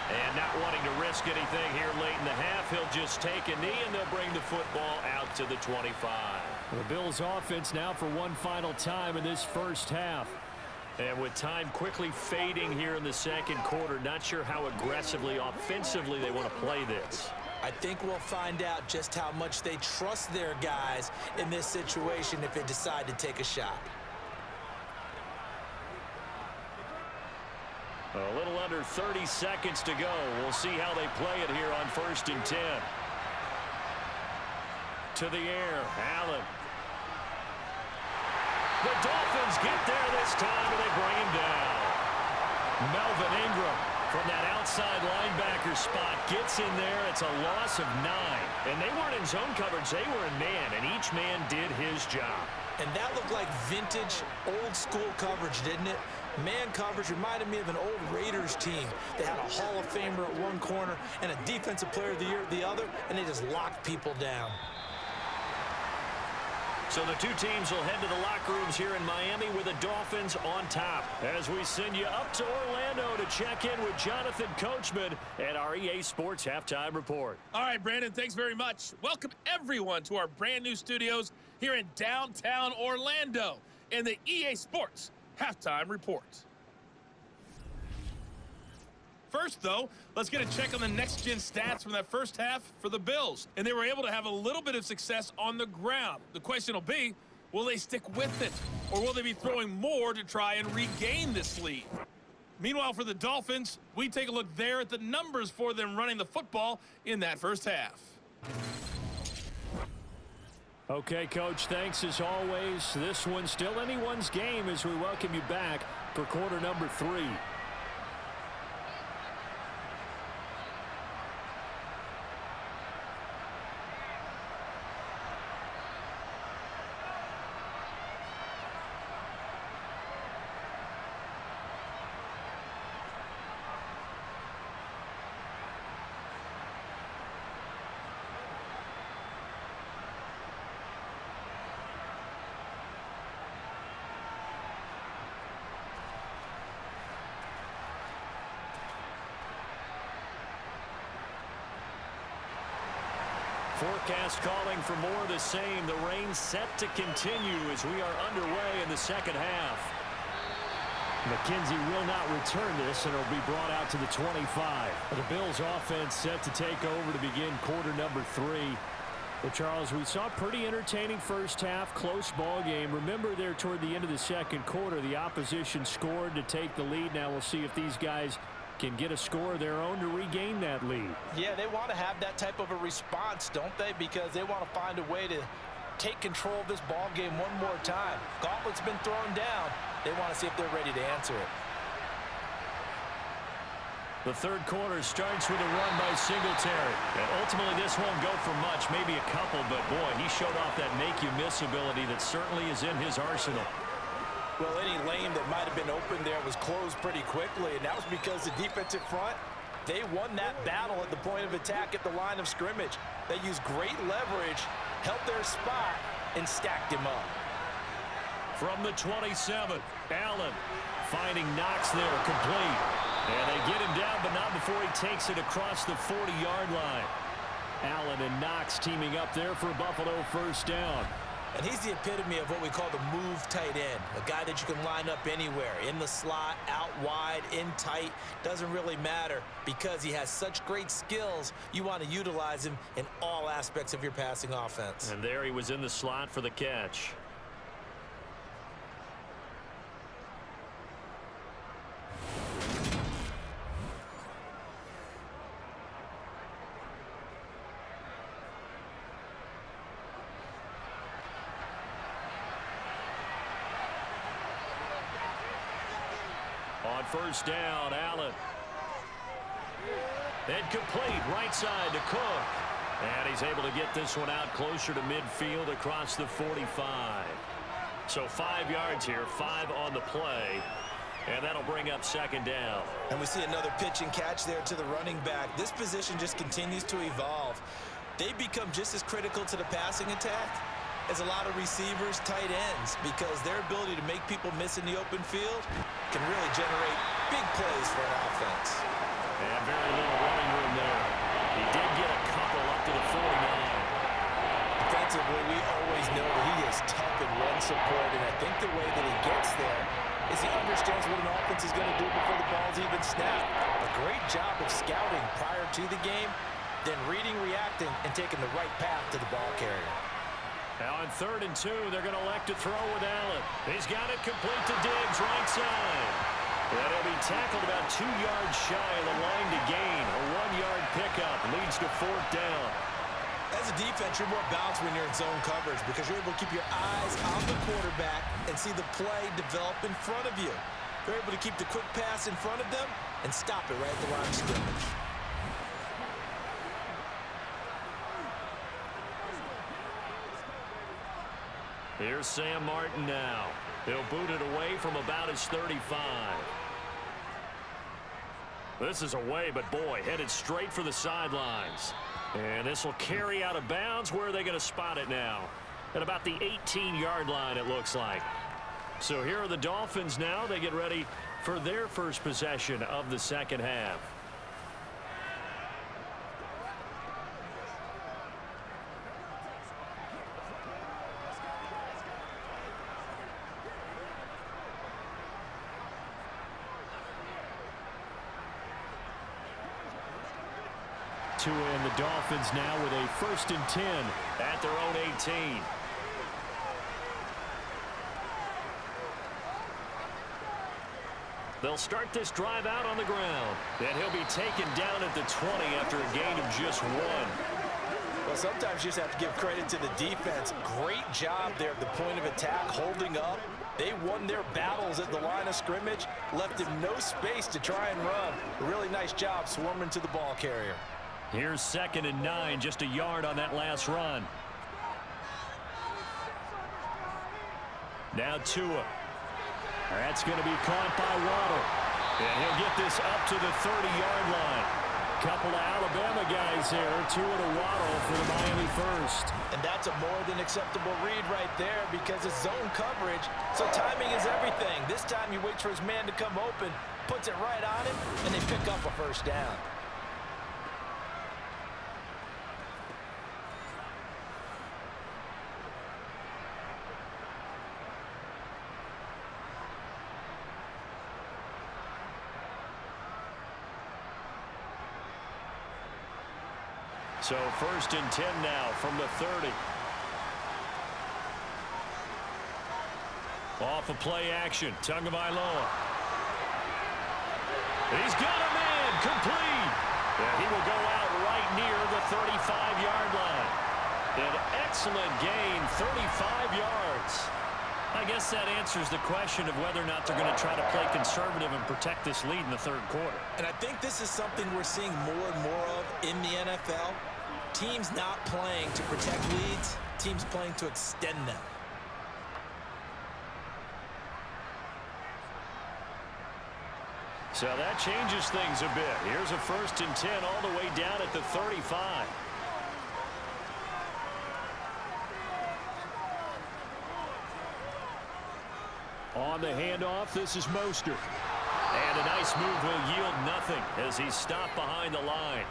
Speaker 2: And not wanting to risk anything here late in the half, he'll just take a knee and they'll bring the football out to the 25. The Bills offense now for one final time in this 1st half. And with time quickly fading here in the 2nd quarter, not sure how aggressively, offensively they want to play this.
Speaker 3: I think we'll find out just how much they trust their guys in this situation if they decide to take a shot.
Speaker 2: A little under 30 seconds to go. We'll see how they play it here on 1st and 10. To the air, Allen. The Dolphins get there this time and they bring him down. Melvin Ingram from that outside linebacker spot gets in there. It's a loss of 9. And they weren't in zone coverage. They were in man, and each man did his job.
Speaker 3: And that looked like vintage, old-school coverage, didn't it? Man coverage reminded me of an old Raiders team. They had a Hall of Famer at one corner and a Defensive Player of the Year at the other, and they just locked people down.
Speaker 2: So the two teams will head to the locker rooms here in Miami with the Dolphins on top. As we send you up to Orlando to check in with Jonathan Coachman and our EA Sports Halftime Report.
Speaker 6: All right, Brandon, thanks very much. Welcome, everyone, to our brand new studios here in downtown Orlando in the EA Sports Halftime Report. First, though, let's get a check on the next-gen stats from that first half for the Bills. And they were able to have a little bit of success on the ground. The question will be, will they stick with it? Or will they be throwing more to try and regain this lead? Meanwhile, for the Dolphins, we take a look there at the numbers for them running the football in that first half.
Speaker 2: Okay, Coach, thanks as always. This one's still anyone's game as we welcome you back for quarter number 3. Forecast calling for more of the same. The rain set to continue as we are underway in the second half. McKenzie will not return this, and it'll be brought out to the 25. The Bills offense set to take over to begin quarter number 3. Well, Charles, we saw a pretty entertaining first half, close ball game. Remember there toward the end of the second quarter, the opposition scored to take the lead. Now we'll see if these guys can get a score of their own to regain that lead.
Speaker 3: Yeah, they want to have that type of a response, don't they? Because they want to find a way to take control of this ball game one more time. Gauntlet's been thrown down. They want to see if they're ready to answer it.
Speaker 2: The third quarter starts with a run by Singletary. And ultimately, this won't go for much, maybe a couple, but boy, he showed off that make-you-miss ability that certainly is in his arsenal.
Speaker 3: Well, any lane that might have been open there was closed pretty quickly, and that was because the defensive front, they won that battle at the point of attack at the line of scrimmage. They used great leverage, held their spot, and stacked him up.
Speaker 2: From the 27, Allen finding Knox there, complete. And they get him down, but not before he takes it across the 40-yard line. Allen and Knox teaming up there for a Buffalo first down.
Speaker 3: And he's the epitome of what we call the move tight end, a guy that you can line up anywhere, in the slot, out wide, in tight, doesn't really matter because he has such great skills. You want to utilize him in all aspects of your passing offense.
Speaker 2: And there he was in the slot for the catch. On first down, Allen. Incomplete, right side to Cook. And he's able to get this one out closer to midfield across the 45. So 5 yards here, 5 on the play. And that'll bring up second down.
Speaker 3: And we see another pitch and catch there to the running back. This position just continues to evolve. They become just as critical to the passing attack as a lot of receivers, tight ends, because their ability to make people miss in the open field can really generate big plays for an offense.
Speaker 2: And very little running room there. He did get a couple up to the 49.
Speaker 3: Defensively, we always know that he is tough in run support, and I think the way that he gets there is he understands what an offense is going to do before the ball's even snapped. A great job of scouting prior to the game, then reading, reacting, and taking the right path to the ball carrier.
Speaker 2: Now on 3rd and 2, they're going to elect to throw with Allen. He's got it complete to Diggs, right side. And he'll be tackled about 2 yards shy of the line to gain. A 1-yard pickup leads to 4th down.
Speaker 3: As a defense, you're more balanced when you're in zone coverage because you're able to keep your eyes on the quarterback and see the play develop in front of you. They're able to keep the quick pass in front of them and stop it right at the line of scrimmage.
Speaker 2: Here's Sam Martin now. He'll boot it away from about his 35. This is away, but boy, headed straight for the sidelines. And this will carry out of bounds. Where are they going to spot it now? At about the 18-yard line, it looks like. So here are the Dolphins now. They get ready for their first possession of the second half. To end the Dolphins now with a 1st and 10 at their own 18. They'll start this drive out on the ground. And he'll be taken down at the 20 after a gain of just 1.
Speaker 3: Well, sometimes you just have to give credit to the defense. Great job there at the point of attack, holding up. They won their battles at the line of scrimmage, left him no space to try and run. A really nice job swarming to the ball carrier.
Speaker 2: Here's 2nd and 9, just a yard on that last run. Now Tua. That's going to be caught by Waddle. And he'll get this up to the 30-yard line. Couple of Alabama guys there. Tua to Waddle for the Miami first.
Speaker 3: And that's a more than acceptable read right there because it's zone coverage, so timing is everything. This time he waits for his man to come open, puts it right on him, and they pick up a first down.
Speaker 2: So 1st and 10 now from the 30. Off of play action, Tagovailoa. He's got him in, complete. And he will go out right near the 35-yard line. An excellent gain, 35 yards. I guess that answers the question of whether or not they're going to try to play conservative and protect this lead in the 3rd quarter.
Speaker 3: And I think this is something we're seeing more and more of in the NFL. Teams not playing to protect leads, teams playing to extend them.
Speaker 2: So that changes things a bit. Here's a 1st and 10 all the way down at the 35. On the handoff, this is Mostert. And a nice move will yield nothing as he's stopped behind the line.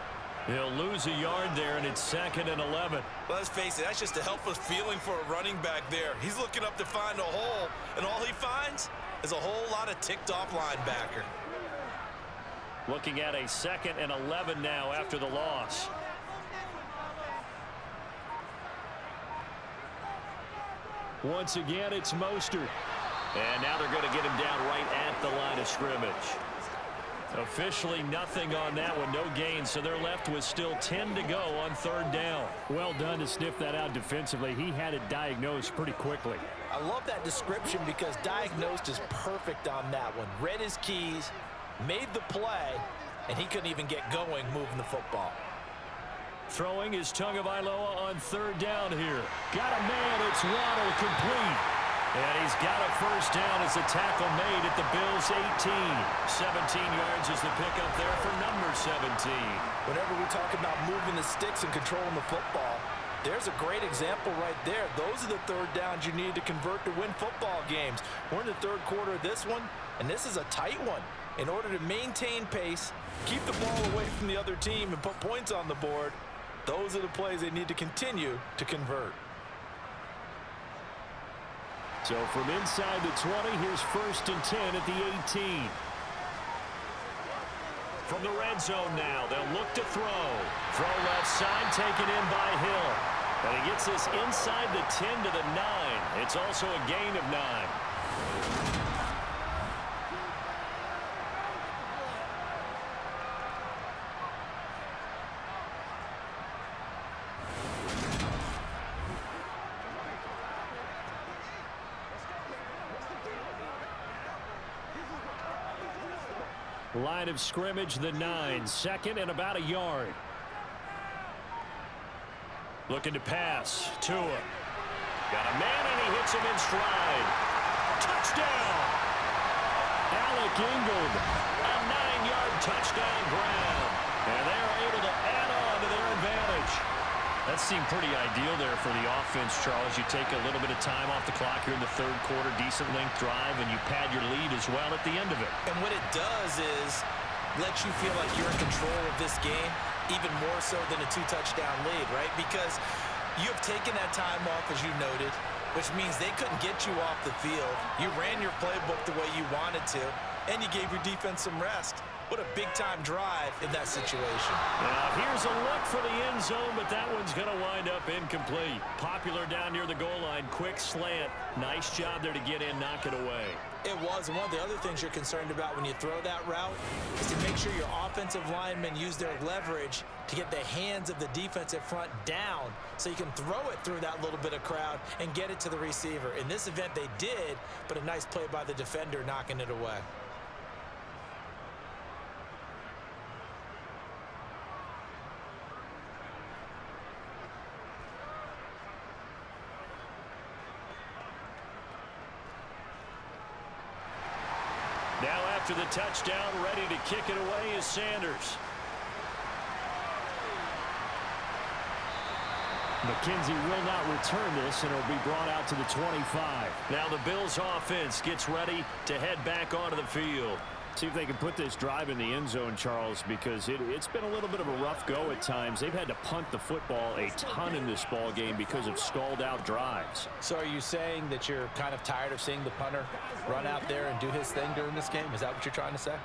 Speaker 2: He'll lose a yard there, and it's 2nd and 11.
Speaker 3: Well, let's face it, that's just a helpless feeling for a running back there. He's looking up to find a hole, and all he finds is a whole lot of ticked-off linebacker.
Speaker 2: Looking at a 2nd and 11 now after the loss. Once again, it's Mostert. And now they're going to get him down right at the line of scrimmage. Officially nothing on that one, no gain, so they're left with still 10 to go on 3rd down. Well done to sniff that out defensively. He had it diagnosed pretty quickly.
Speaker 3: I love that description because diagnosed is perfect on that one. Read his keys, made the play, and he couldn't even get going moving the football.
Speaker 2: Throwing is Tagovailoa on 3rd down here. Got a man, it's Waddle, complete. And he's got a 1st down as the tackle made at the Bills' 18. 17 yards is the pickup there for number 17.
Speaker 3: Whenever we talk about moving the sticks and controlling the football, there's a great example right there. Those are the 3rd downs you need to convert to win football games. We're in the 3rd quarter of this one, and this is a tight one. In order to maintain pace, keep the ball away from the other team, and put points on the board, those are the plays they need to continue to convert.
Speaker 2: So from inside the 20, here's 1st and 10 at the 18. From the red zone now, they'll look to throw. Throw left side, taken in by Hill. And he gets this inside the 10 to the 9. It's also a gain of 9. Line of scrimmage, the 9. 2nd and about a yard. Looking to pass. Tua. Got a man, and he hits him in stride. Touchdown! Alec Ingold. A 9-yard touchdown grab. And they're able to add on to their advantage. That seemed pretty ideal there for the offense, Charles. You take a little bit of time off the clock here in the 3rd quarter, decent length drive, and you pad your lead as well at the end of it.
Speaker 3: And what it does is let you feel like you're in control of this game, even more so than a 2-touchdown lead, right? Because you have taken that time off, as you noted, which means they couldn't get you off the field. You ran your playbook the way you wanted to, and you gave your defense some rest. What a big-time drive in that situation.
Speaker 2: Now, here's a look for the end zone, but that one's going to wind up incomplete. Popular down near the goal line. Quick slant. Nice job there to get in, knock it away.
Speaker 3: It was. And one of the other things you're concerned about when you throw that route is to make sure your offensive linemen use their leverage to get the hands of the defensive front down so you can throw it through that little bit of crowd and get it to the receiver. In this event, they did, but a nice play by the defender knocking it away.
Speaker 2: Now after the touchdown, ready to kick it away is Sanders. McKenzie will not return this, and it'll be brought out to the 25. Now the Bills offense gets ready to head back onto the field. See if they can put this drive in the end zone, Charles, because it's been a little bit of a rough go at times. They've had to punt the football a ton in this ball game because of stalled-out drives.
Speaker 3: So are you saying that you're kind of tired of seeing the punter run out there and do his thing during this game? Is that what you're trying to say?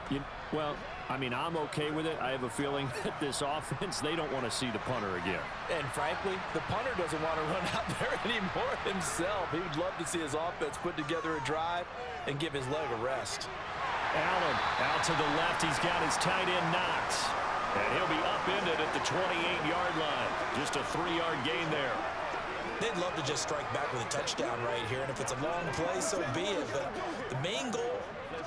Speaker 2: Well, I mean, I'm okay with it. I have a feeling that this offense, they don't want to see the punter again.
Speaker 3: And frankly, the punter doesn't want to run out there anymore himself. He would love to see his offense put together a drive and give his leg a rest.
Speaker 2: Allen out to the left. He's got his tight end Knox. And he'll be upended at the 28-yard line. Just a 3-yard gain there.
Speaker 4: They'd love to just strike back with a touchdown right here, and if it's a long play, so be it. But the main goal,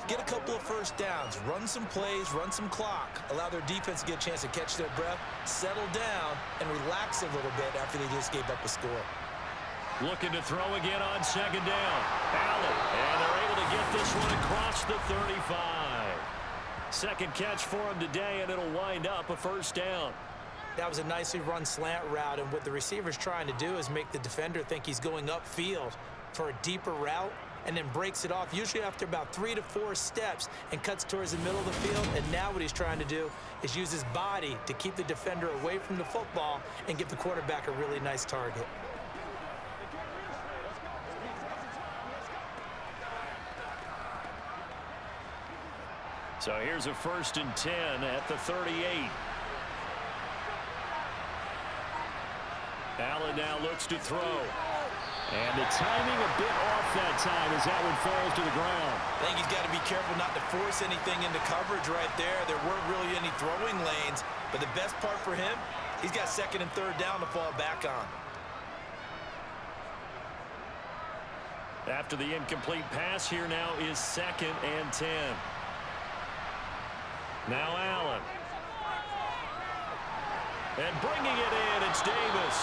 Speaker 4: get a couple of first downs, run some plays, run some clock, allow their defense to get a chance to catch their breath, settle down, and relax a little bit after they just gave up a score.
Speaker 2: Looking to throw again on second down. Allen, and they're able to get this one across the 35. Second catch for him today, and it'll wind up a first down.
Speaker 3: That was a nicely run slant route, and what the receiver's trying to do is make the defender think he's going upfield for a deeper route, and then breaks it off, usually after about 3 to 4 steps, and cuts towards the middle of the field. And now what he's trying to do is use his body to keep the defender away from the football and give the quarterback a really nice target.
Speaker 2: So here's a 1st and 10 at the 38. Allen now looks to throw. And the timing a bit off that time as that one falls to the ground.
Speaker 3: I think he's got to be careful not to force anything into coverage right there. There weren't really any throwing lanes, but the best part for him, he's got 2nd and 3rd down to fall back on.
Speaker 2: After the incomplete pass, here now is 2nd and 10. Now Allen. And bringing it in, it's Davis.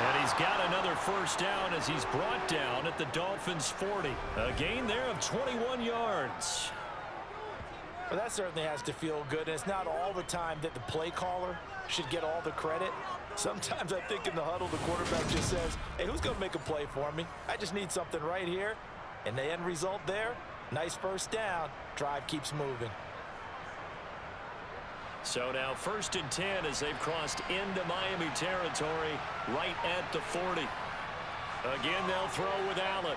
Speaker 2: And he's got another first down as he's brought down at the Dolphins' 40. A gain there of 21 yards.
Speaker 3: Well, that certainly has to feel good. And it's not all the time that the play caller should get all the credit. Sometimes I think in the huddle, the quarterback just says, hey, who's going to make a play for me? I just need something right here. And the end result there, nice first down. Drive keeps moving.
Speaker 2: So now 1st and 10 as they've crossed into Miami territory right at the 40. Again, they'll throw with Allen.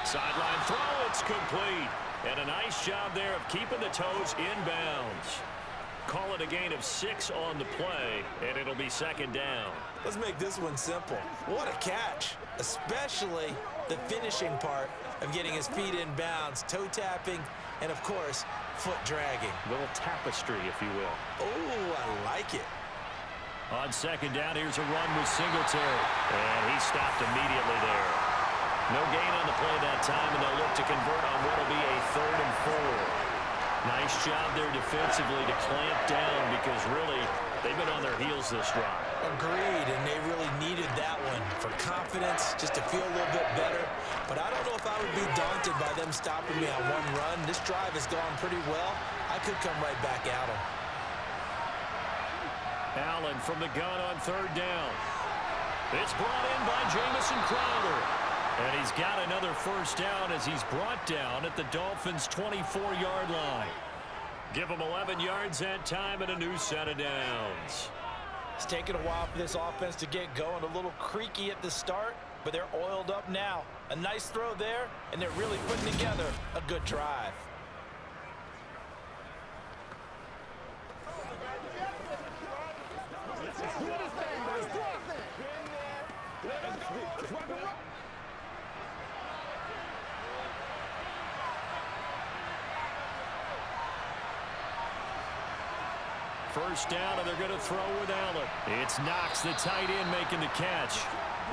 Speaker 2: Sideline throw, it's complete. And a nice job there of keeping the toes inbounds. Call it a gain of 6 on the play, and it'll be 2nd down.
Speaker 3: Let's make this one simple. What a catch, especially the finishing part of getting his feet in bounds, toe tapping, and of course, foot dragging.
Speaker 2: A little tapestry, if you will.
Speaker 3: Oh, I like it.
Speaker 2: On 2nd down, here's a run with Singletary. And he stopped immediately there. No gain on the play that time, and they'll look to convert on what will be a 3rd and 4. Nice job there defensively to clamp down because really they've been on their heels this drive.
Speaker 3: Agreed, and they really needed that one for confidence, just to feel a little bit better. But I don't know if I would be daunted by them stopping me on one run. This drive has gone pretty well. I could come right back at them.
Speaker 2: Allen from the gun on 3rd down. It's brought in by Jamison Crowder. And he's got another first down as he's brought down at the Dolphins' 24-yard line. Give him 11 yards that time and a new set of downs.
Speaker 3: It's taken a while for this offense to get going. A little creaky at the start, but they're oiled up now. A nice throw there, and they're really putting together a good drive.
Speaker 2: First down, and they're going to throw with Allen. It's Knox, the tight end, making the catch.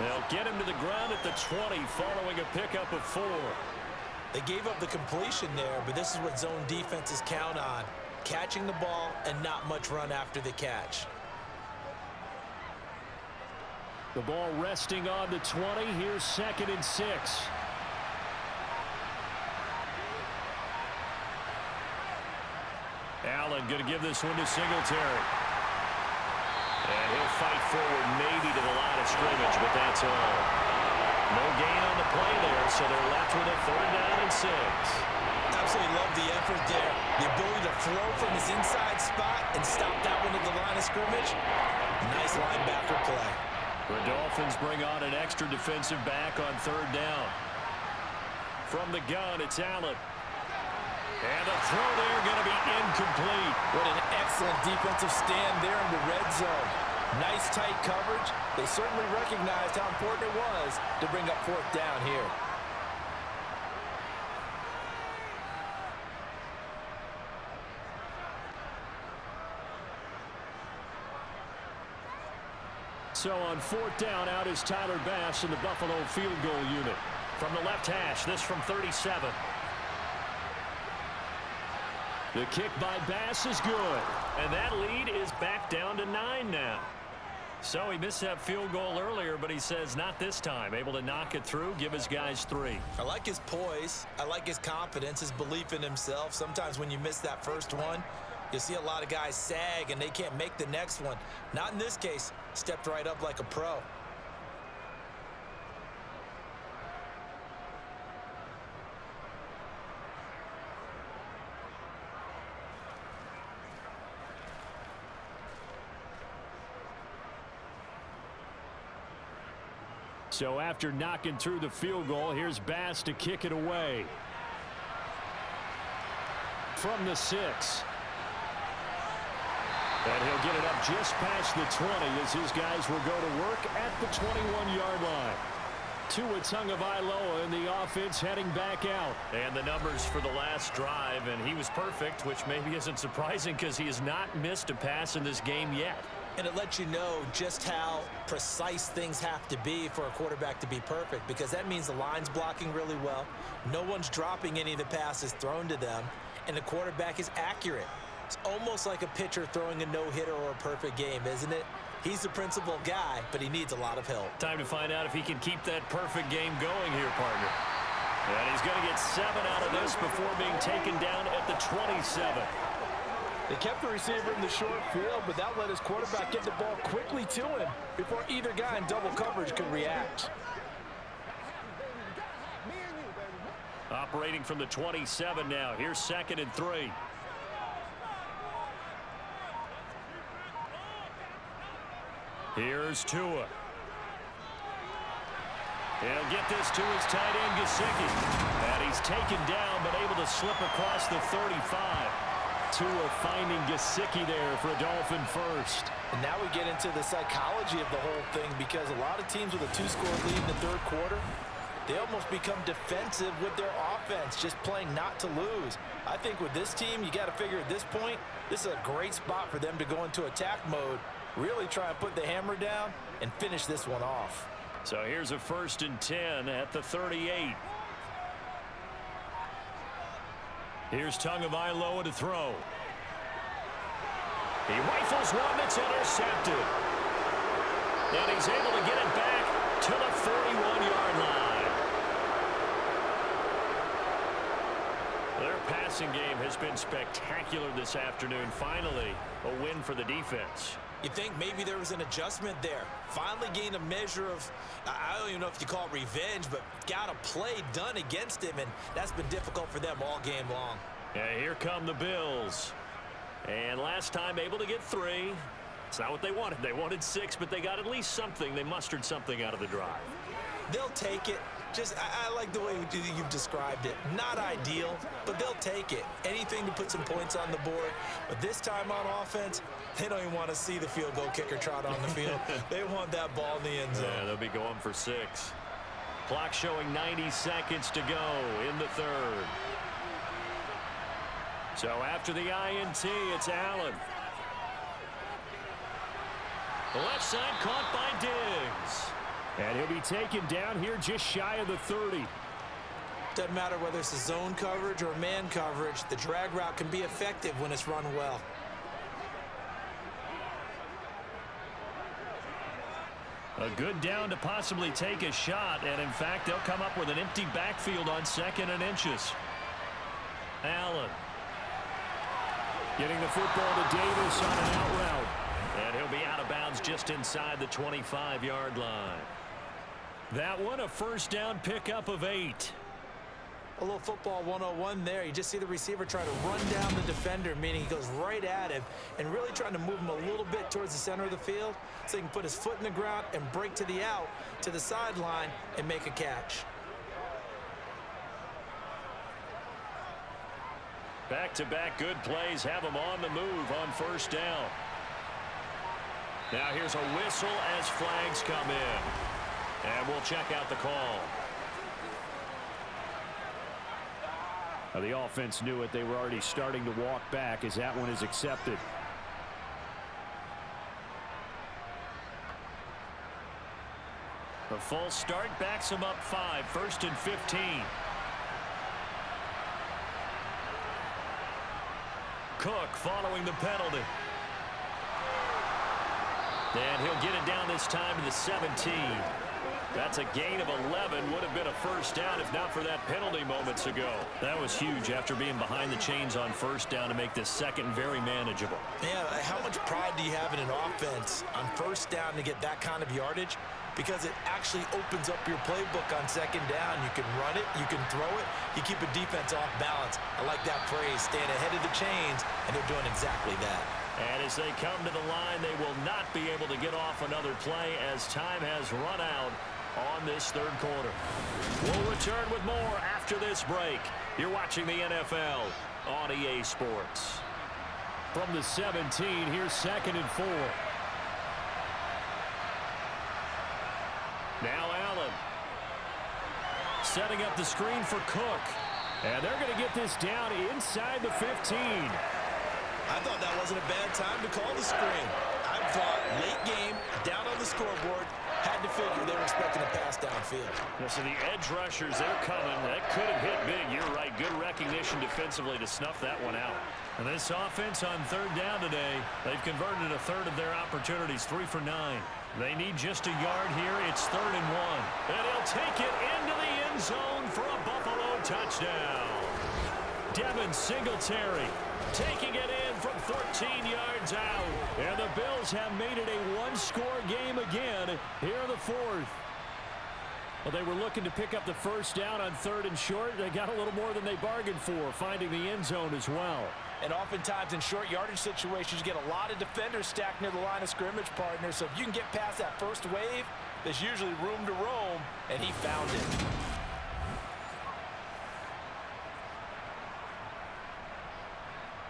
Speaker 2: They'll get him to the ground at the 20 following a pickup of 4.
Speaker 3: They gave up the completion there, but this is what zone defenses count on. Catching the ball and not much run after the catch.
Speaker 2: The ball resting on the 20. Here's 2nd and 6. Allen going to give this one to Singletary. And he'll fight forward maybe to the line of scrimmage, but that's all. No gain on the play there, so they're left with a 3rd down and 6.
Speaker 3: Absolutely
Speaker 4: the effort there. The ability to flow from his inside spot and stop that one at the line of scrimmage. Nice linebacker play.
Speaker 2: The Dolphins bring on an extra defensive back on third down. From the gun, it's Allen. And the throw there going to be incomplete.
Speaker 3: What an excellent defensive stand there in the red zone. Nice tight coverage. They certainly recognized how important it was to bring up fourth down here.
Speaker 2: So on fourth down, out is Tyler Bass in the Buffalo field goal unit. From the left hash, this from 37. The kick by Bass is good. And that lead is back down to 9 now. So he missed that field goal earlier, but he says not this time. Able to knock it through, give his guys 3.
Speaker 4: I like his poise. I like his confidence, his belief in himself. Sometimes when you miss that first one, you'll see a lot of guys sag and they can't make the next one. Not in this case. Stepped right up like a pro.
Speaker 2: So after knocking through the field goal, here's Bass to kick it away. From the 6. And he'll get it up just past the 20 as his guys will go to work at the 21-yard line. Tua Tagovailoa in the offense heading back out.
Speaker 5: And the numbers for the last drive, and he was perfect, which maybe isn't surprising because he has not missed a pass in this game yet.
Speaker 4: And it lets you know just how precise things have to be for a quarterback to be perfect, because that means the line's blocking really well. No one's dropping any of the passes thrown to them, and the quarterback is accurate. It's almost like a pitcher throwing a no-hitter or a perfect game, isn't it? He's the principal guy, but he needs a lot of help.
Speaker 5: Time to find out if he can keep that perfect game going here, partner. And he's going to get 7 out of this before being taken down at the 27.
Speaker 3: They kept the receiver in the short field, but that let his quarterback get the ball quickly to him before either guy in double coverage could react.
Speaker 2: Operating from the 27 now. Here's 2nd and 3. Here's Tua. He'll get this to his tight end, Gesicki. And he's taken down, but able to slip across the 35. Tua finding Gesicki there for a Dolphin first.
Speaker 3: And now we get into the psychology of the whole thing, because a lot of teams with a 2-score lead in the third quarter, they almost become defensive with their offense, just playing not to lose. I think with this team, you got to figure at this point, this is a great spot for them to go into attack mode, really try and put the hammer down and finish this one off.
Speaker 2: So here's a 1st and 10 at the 38. Here's Tagovailoa to throw. He rifles one that's intercepted. And he's able to get it back to the 41-yard line. Their passing game has been spectacular this afternoon. Finally, a win for the defense.
Speaker 4: You think maybe there was an adjustment there. Finally gained a measure of, I don't even know if you call it revenge, but got a play done against him, and that's been difficult for them all game long.
Speaker 2: Yeah, here come the Bills. And last time able to get 3. It's not what they wanted. They wanted 6, but they got at least something. They mustered something out of the drive.
Speaker 4: They'll take it. I like the way you've described it. Not ideal, but they'll take it. Anything to put some points on the board. But this time on offense, they don't even want to see the field goal kicker trot on the field. They want that ball in the end zone.
Speaker 2: Yeah, they'll be going for 6. Clock showing 90 seconds to go in the third. So after the INT, it's Allen. The left side caught by Diggs. And he'll be taken down here just shy of the 30.
Speaker 4: Doesn't matter whether it's a zone coverage or man coverage, the drag route can be effective when it's run well.
Speaker 2: A good down to possibly take a shot, and in fact, they'll come up with an empty backfield on 2nd and inches. Allen getting the football to Davis on an out route. And he'll be out of bounds just inside the 25-yard line. That one, a 1st down pickup of 8.
Speaker 3: A little football 101 there. You just see the receiver try to run down the defender, meaning he goes right at him and really trying to move him a little bit towards the center of the field so he can put his foot in the ground and break to the out, to the sideline, and make a catch.
Speaker 2: Back-to-back good plays have them on the move on first down. Now here's a whistle as flags come in. And we'll check out the call. Now the offense knew it. They were already starting to walk back as that one is accepted. The false start backs them up 5, 1st and 15. Cook following the penalty. And he'll get it down this time to the 17. That's a gain of 11. Would have been a first down if not for that penalty moments ago. That was huge after being behind the chains on first down to make this second very manageable.
Speaker 3: Yeah, how much pride do you have in an offense on first down to get that kind of yardage? Because it actually opens up your playbook on second down. You can run it, you can throw it, you keep a defense off balance. I like that phrase, staying ahead of the chains, and they're doing exactly that.
Speaker 2: And as they come to the line, they will not be able to get off another play as time has run out on this third quarter. We'll return with more after this break. You're watching the NFL on EA Sports. From the 17, here's 2nd and 4. Now Allen. Setting up the screen for Cook. And they're going to get this down inside the 15.
Speaker 3: I thought that wasn't a bad time to call the screen. I thought late game, down on the scoreboard, had to figure they were expecting a pass downfield.
Speaker 2: Yeah, so the edge rushers, they're coming. That could have hit big. You're right. Good recognition defensively to snuff that one out. And this offense on third down today, they've converted a third of their opportunities, 3 for 9. They need just a yard here. It's 3rd and 1. And he'll take it into the end zone for a Buffalo touchdown. Devin Singletary taking it in from 14 yards out. And the Bills have made it a one-score game again here in the 4th. Well, they were looking to pick up the first down on 3rd and short. They got a little more than they bargained for, finding the end zone as well.
Speaker 3: And oftentimes in short yardage situations, you get a lot of defenders stacked near the line of scrimmage, partner. So if you can get past that first wave, there's usually room to roam, and he found it.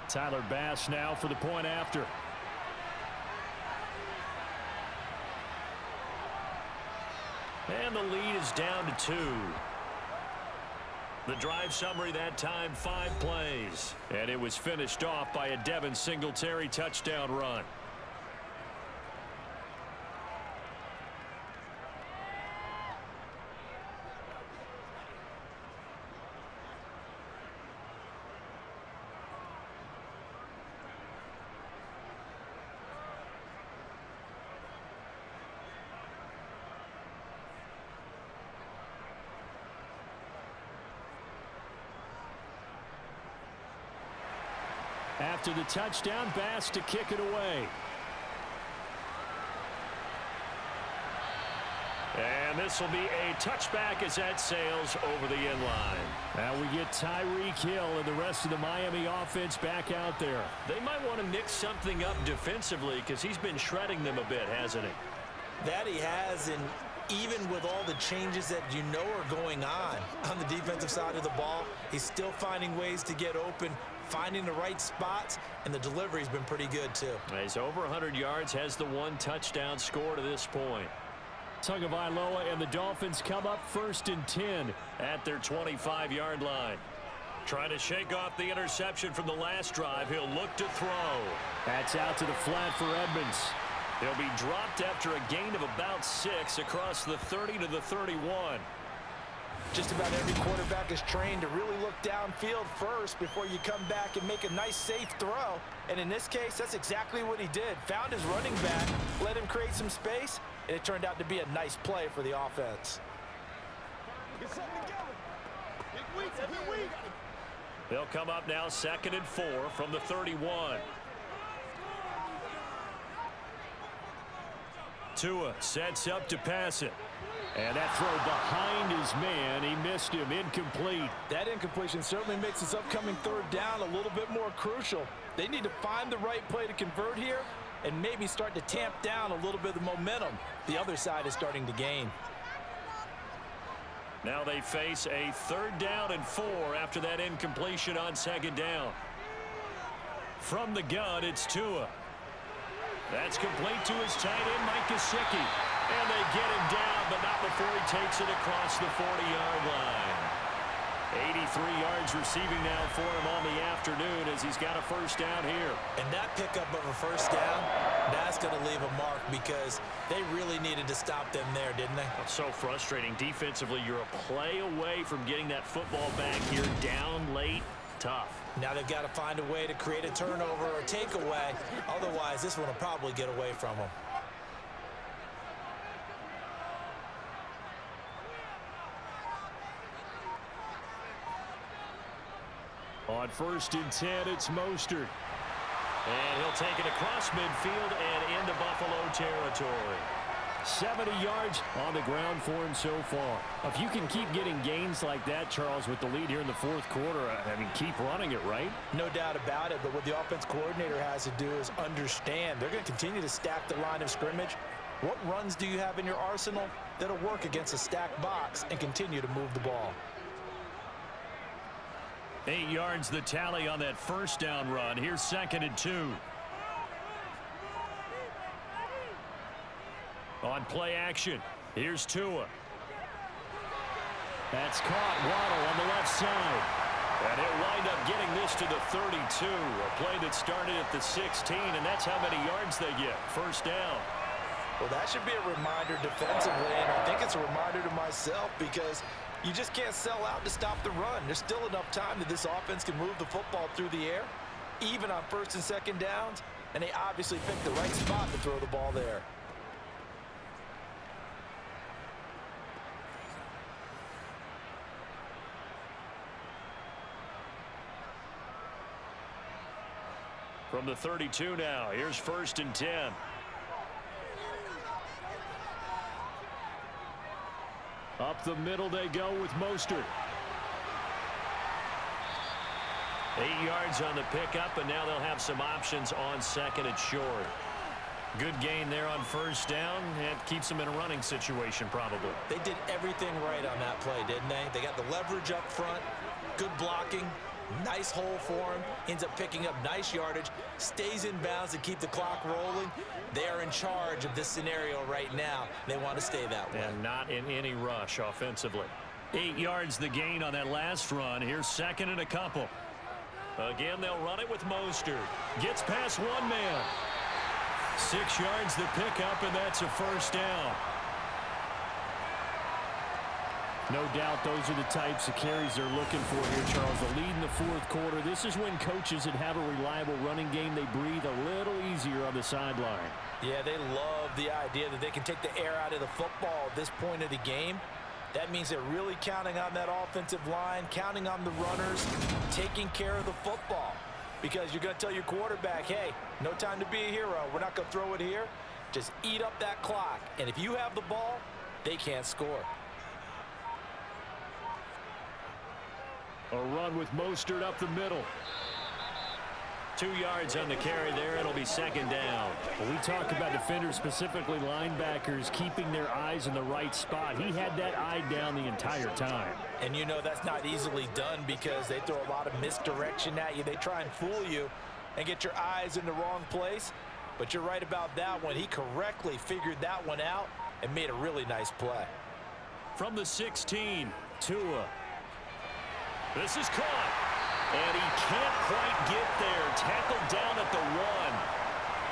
Speaker 2: Tyler Bass now for the point after. And the lead is down to 2. The drive summary that time, 5 plays. And it was finished off by a Devin Singletary touchdown run. After the touchdown, Bass to kick it away. And this will be a touchback as that sails over the end line. Now we get Tyreek Hill and the rest of the Miami offense back out there. They might want to mix something up defensively because he's been shredding them a bit, hasn't he?
Speaker 3: That he has, and even with all the changes that you know are going on the defensive side of the ball, he's still finding ways to get open, finding the right spots, and the delivery's been pretty good too.
Speaker 2: He's over 100 yards, has the 1 touchdown score to this point. Tagovailoa and the Dolphins come up 1st and 10 at their 25-yard line. Trying to shake off the interception from the last drive. He'll look to throw. That's out to the flat for Edmonds. He'll be dropped after a gain of about 6 across the 30 to the 31.
Speaker 3: Just about every quarterback is trained to really look downfield first before you come back and make a nice, safe throw. And in this case, that's exactly what he did. Found his running back, let him create some space, and it turned out to be a nice play for the offense.
Speaker 2: They'll come up now 2nd and 4 from the 31. Tua sets up to pass it. And that throw behind his man, he missed him, incomplete.
Speaker 3: That incompletion certainly makes this upcoming third down a little bit more crucial. They need to find the right play to convert here and maybe start to tamp down a little bit of the momentum the other side is starting to gain.
Speaker 2: Now they face a 3rd down and 4 after that incompletion on 2nd down. From the gun, it's Tua. That's complete to his tight end, Mike Gesicki. And they get him down, but not before he takes it across the 40-yard line. 83 yards receiving now for him on the afternoon as he's got a 1st down here.
Speaker 4: And that pickup of a 1st down, that's going to leave a mark because they really needed to stop them there, didn't they?
Speaker 2: It's so frustrating. Defensively, you're a play away from getting that football back here. Down late, tough.
Speaker 4: Now they've got to find a way to create a turnover or takeaway. Otherwise, this one will probably get away from them.
Speaker 2: On 1st and 10, it's Mostert. And he'll take it across midfield and into Buffalo territory. 70 yards on the ground for him so far. If you can keep getting gains like that, Charles, with the lead here in the 4th quarter, I mean, keep running it, right?
Speaker 3: No doubt about it, but what the offense coordinator has to do is understand they're going to continue to stack the line of scrimmage. What runs do you have in your arsenal that'll work against a stacked box and continue to move the ball?
Speaker 2: 8 yards the tally on that 1st down run. Here's 2nd and 2. On play action, here's Tua. That's caught. Waddle on the left side. And he'll wind up getting this to the 32. A play that started at the 16, and that's how many yards they get. 1st down.
Speaker 3: Well, that should be a reminder defensively, and I think it's a reminder to myself because you just can't sell out to stop the run. There's still enough time that this offense can move the football through the air, even on 1st and 2nd downs, and they obviously picked the right spot to throw the ball there.
Speaker 2: From the 32 now, here's 1st and 10. Up the middle they go with Mostert. 8 yards on the pickup, and now they'll have some options on 2nd and short. Good gain there on 1st down, and keeps them in a running situation probably.
Speaker 4: They did everything right on that play, didn't they? They got the leverage up front, good blocking, nice hole for him, ends up picking up nice yardage, stays in bounds to keep the clock rolling. They are in charge of this scenario right now. They want to stay that way.
Speaker 2: And not in any rush offensively. 8 yards the gain on that last run. Here's 2nd and a couple. Again, they'll run it with Mostert. Gets past one man. 6 yards the pickup, and that's a 1st down. No doubt those are the types of carries they're looking for here, Charles. The lead in the 4th quarter. This is when coaches that have a reliable running game, they breathe a little easier on the sideline.
Speaker 3: Yeah, they love the idea that they can take the air out of the football at this point of the game. That means they're really counting on that offensive line, counting on the runners, taking care of the football. Because you're going to tell your quarterback, hey, no time to be a hero. We're not going to throw it here. Just eat up that clock. And if you have the ball, they can't score.
Speaker 2: A run with Mostert up the middle. 2 yards on the carry there. It'll be 2nd down. Well, we talk about defenders, specifically linebackers, keeping their eyes in the right spot. He had that eye down the entire time.
Speaker 3: And you know that's not easily done because they throw a lot of misdirection at you. They try and fool you and get your eyes in the wrong place. But you're right about that one. He correctly figured that one out and made a really nice play.
Speaker 2: From the 16, Tua. This is caught. And he can't quite get there. Tackled down at the 1.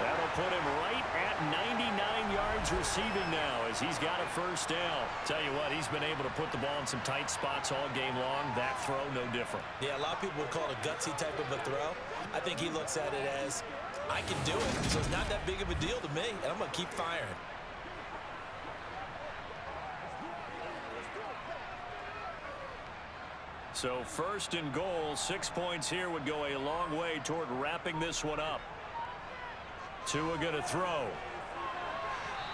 Speaker 2: That'll put him right at 99 yards receiving now as he's got a 1st down. Tell you what, he's been able to put the ball in some tight spots all game long. That throw, no different.
Speaker 4: Yeah, a lot of people would call it a gutsy type of a throw. I think he looks at it as, I can do it, so it's not that big of a deal to me, and I'm going to keep firing.
Speaker 2: So 1st and goal, 6 points here would go a long way toward wrapping this one up. Tua going to throw.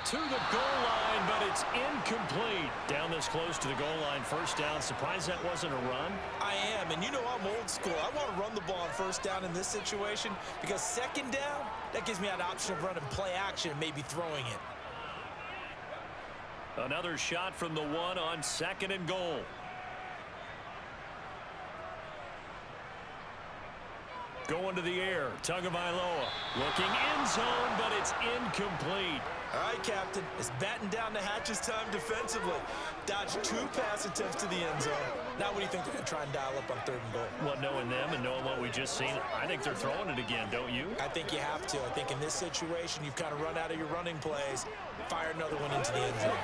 Speaker 2: to the goal line, but it's incomplete. Down this close to the goal line, first down. Surprised that wasn't a run?
Speaker 4: I am, and you know I'm old school. I want to run the ball on first down in this situation because second down, that gives me an option of running play action and maybe throwing it.
Speaker 2: Another shot from the one on second and goal. Going to the air, Tagovailoa looking end zone, but it's incomplete.
Speaker 4: All right, Captain, it's batten down the hatches time defensively. Dodged 2 pass attempts to the end zone. Now what do you think they're going to try and dial up on third and goal?
Speaker 2: Well, knowing them and knowing what we just seen, I think they're throwing it again, don't you?
Speaker 4: I think you have to. I think in this situation, you've kind of run out of your running plays. Fire another one into the end zone.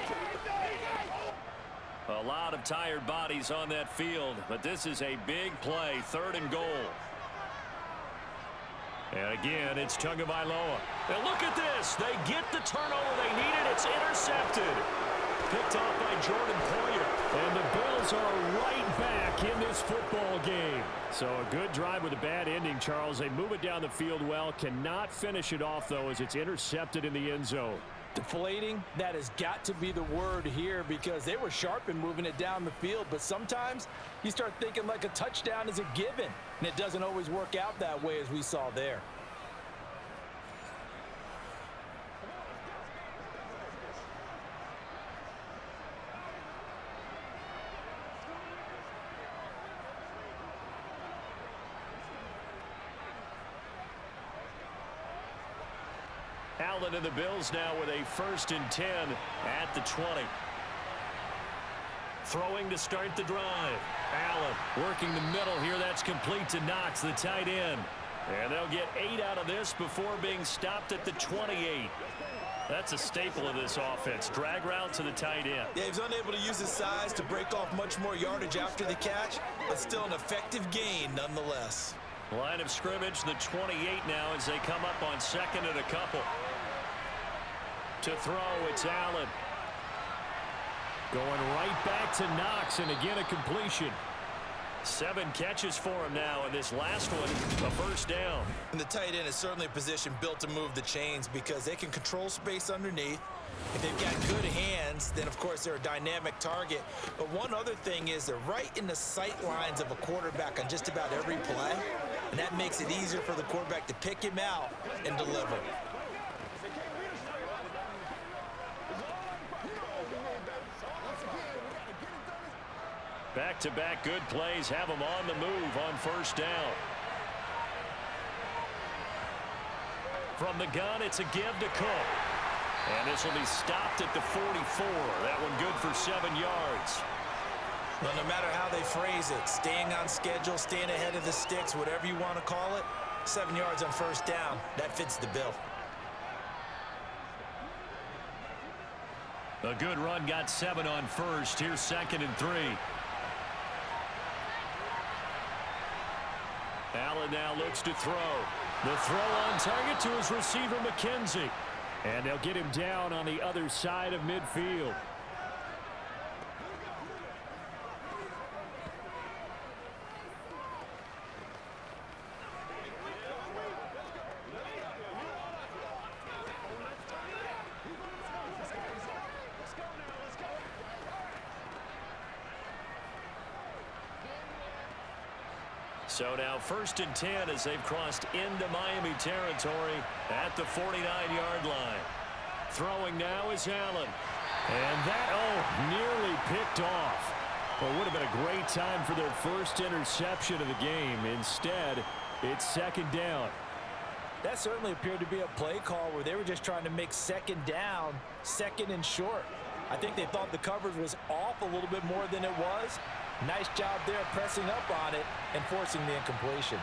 Speaker 2: A lot of tired bodies on that field, but this is a big play, third and goal. And again, it's Tagovailoa. And look at this. They get the turnover they needed. It's intercepted. Picked off by Jordan Poyer. And the Bills are right back in this football game. So a good drive with a bad ending, Charles. They move it down the field well. Cannot finish it off, though, as it's intercepted in the end zone.
Speaker 3: Deflating, that has got to be the word here because they were sharp in moving it down the field, but sometimes you start thinking like a touchdown is a given, and it doesn't always work out that way as we saw there.
Speaker 2: Allen and the Bills now with a 1st and 10 at the 20. Throwing to start the drive. Allen working the middle here. That's complete to Knox, the tight end. And they'll get 8 out of this before being stopped at the 28. That's a staple of this offense. Drag route to the tight end.
Speaker 4: Yeah, he's unable to use his size to break off much more yardage after the catch, but still an effective gain nonetheless.
Speaker 2: Line of scrimmage, the 28 now as they come up on second and a couple. To throw, it's Allen. Going right back to Knox, and again a completion. 7 catches for him now, and this last one, a first down.
Speaker 4: And the tight end is certainly a position built to move the chains because they can control space underneath. If they've got good hands, then of course they're a dynamic target. But one other thing is they're right in the sight lines of a quarterback on just about every play. And that makes it easier for the quarterback to pick him out and deliver.
Speaker 2: Back-to-back good plays have him on the move on first down. From the gun, it's a give to Cook. And this will be stopped at the 44. That one good for 7 yards.
Speaker 4: Well, no matter how they phrase it, staying on schedule, staying ahead of the sticks, whatever you want to call it, 7 yards on first down, that fits the bill.
Speaker 2: A good run got 7 on first. Here's 2nd and 3. Allen now looks to throw. The throw on target to his receiver, McKenzie. And they'll get him down on the other side of midfield. So now 1st and 10 as they've crossed into Miami territory at the 49-yard line. Throwing now is Allen. And that, nearly picked off. Well, it would have been a great time for their first interception of the game. Instead, it's 2nd down.
Speaker 3: That certainly appeared to be a play call where they were just trying to make 2nd down, 2nd and short. I think they thought the coverage was off a little bit more than it was. Nice job there pressing up on it and forcing the incompletion.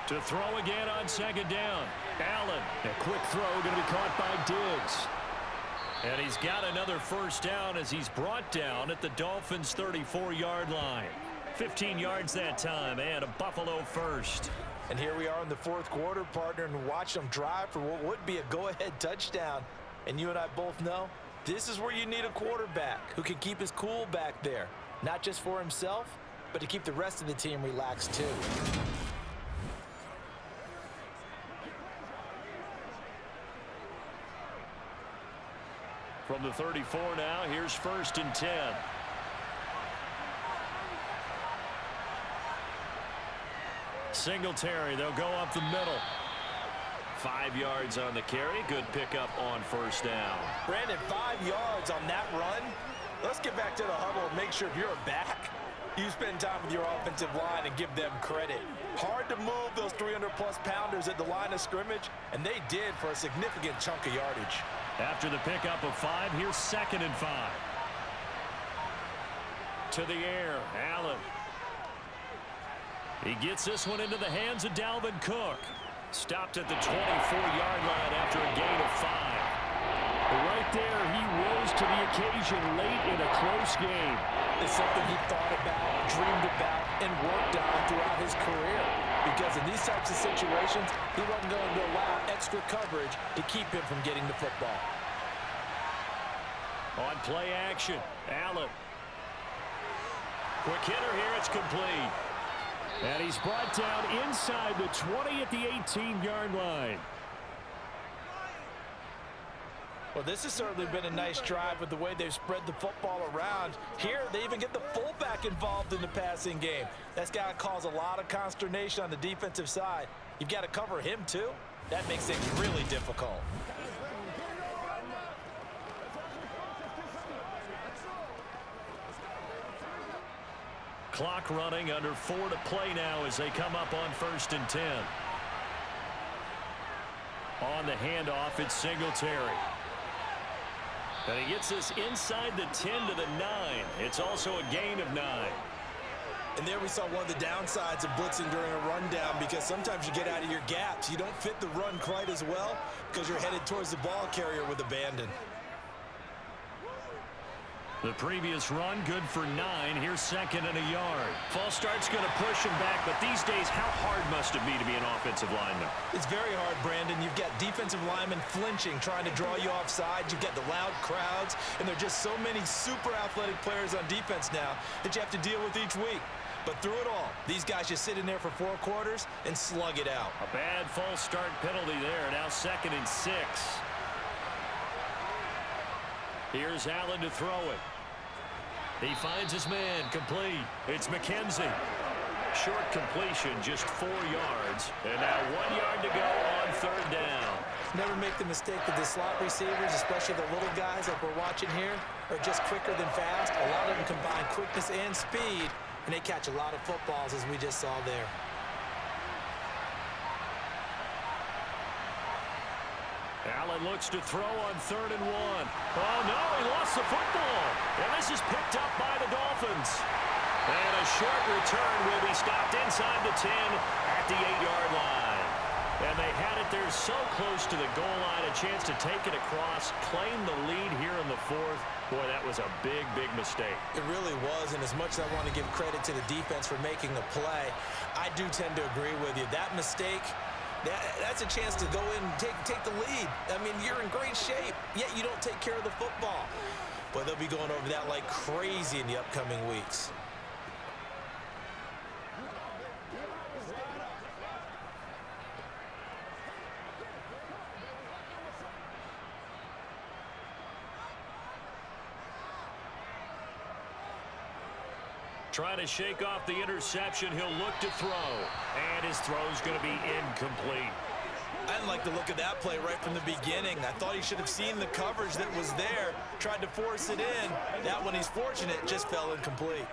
Speaker 2: To throw again on 2nd down. Allen. A quick throw going to be caught by Diggs. And he's got another first down as he's brought down at the Dolphins' 34-yard line. 15 yards that time and a Buffalo first.
Speaker 3: And here we are in the 4th quarter, partner, and watch them drive for what would be a go-ahead touchdown. And you and I both know this is where you need a quarterback who can keep his cool back there. Not just for himself, but to keep the rest of the team relaxed too.
Speaker 2: From the 34 now, here's 1st and 10. Singletary, they'll go up the middle. 5 yards on the carry. Good pickup on 1st down.
Speaker 3: Brandon, 5 yards on that run. Let's get back to the huddle and make sure if you're a back, you spend time with your offensive line and give them credit. Hard to move those 300-plus pounders at the line of scrimmage, and they did for a significant chunk of yardage.
Speaker 2: After the pickup of 5, here's 2nd and 5. To the air, Allen. He gets this one into the hands of Dalvin Cook. Stopped at the 24-yard line after a gain of 5. Right there, he rose to the occasion late in a close game.
Speaker 3: It's something he thought about, dreamed about, and worked on throughout his career. Because in these types of situations, he wasn't going to allow extra coverage to keep him from getting the football.
Speaker 2: On play action, Allen. Quick hitter here, it's complete. And he's brought down inside the 20 at the 18-yard line.
Speaker 3: Well, this has certainly been a nice drive with the way they've spread the football around. Here, they even get the fullback involved in the passing game. That's got to cause a lot of consternation on the defensive side. You've got to cover him, too. That makes things really difficult.
Speaker 2: Clock running, under 4 to play now as they come up on 1st and 10. On the handoff, it's Singletary. And he gets this inside the 10 to the 9. It's also a gain of 9.
Speaker 3: And there we saw one of the downsides of blitzing during a rundown, because sometimes you get out of your gaps. You don't fit the run quite as well because you're headed towards the ball carrier with abandon.
Speaker 2: The previous run, good for 9. Here's 2nd and a yard. False start's going to push him back, but these days, how hard must it be to be an offensive lineman?
Speaker 3: It's very hard, Brandon. You've got defensive linemen flinching, trying to draw you offside. You've got the loud crowds, and there are just so many super athletic players on defense now that you have to deal with each week. But through it all, these guys just sit in there for 4 quarters and slug it out.
Speaker 2: A bad false start penalty there. Now 2nd and 6. Here's Allen to throw it. He finds his man, complete. It's McKenzie. Short completion, just 4 yards. And now 1 yard to go on 3rd down.
Speaker 3: Never make the mistake that the slot receivers, especially the little guys like we're watching here, are just quicker than fast. A lot of them combine quickness and speed, and they catch a lot of footballs, as we just saw there.
Speaker 2: Allen looks to throw on 3rd and 1. Oh, no, he lost the football. And this is picked up by the Dolphins. And a short return will be stopped inside the 10 at the 8-yard line. And they had it there so close to the goal line, a chance to take it across, claim the lead here in the 4th. Boy, that was a big, big mistake.
Speaker 3: It really was, and as much as I want to give credit to the defense for making the play, I do tend to agree with you. That mistake, that's a chance to go in and take the lead. I mean, you're in great shape, yet you don't take care of the football. But they'll be going over that like crazy in the upcoming weeks.
Speaker 2: Trying to shake off the interception. He'll look to throw. And his throw's going to be incomplete.
Speaker 3: I didn't like the look of that play right from the beginning. I thought he should have seen the coverage that was there, tried to force it in. That one, he's fortunate, just fell incomplete.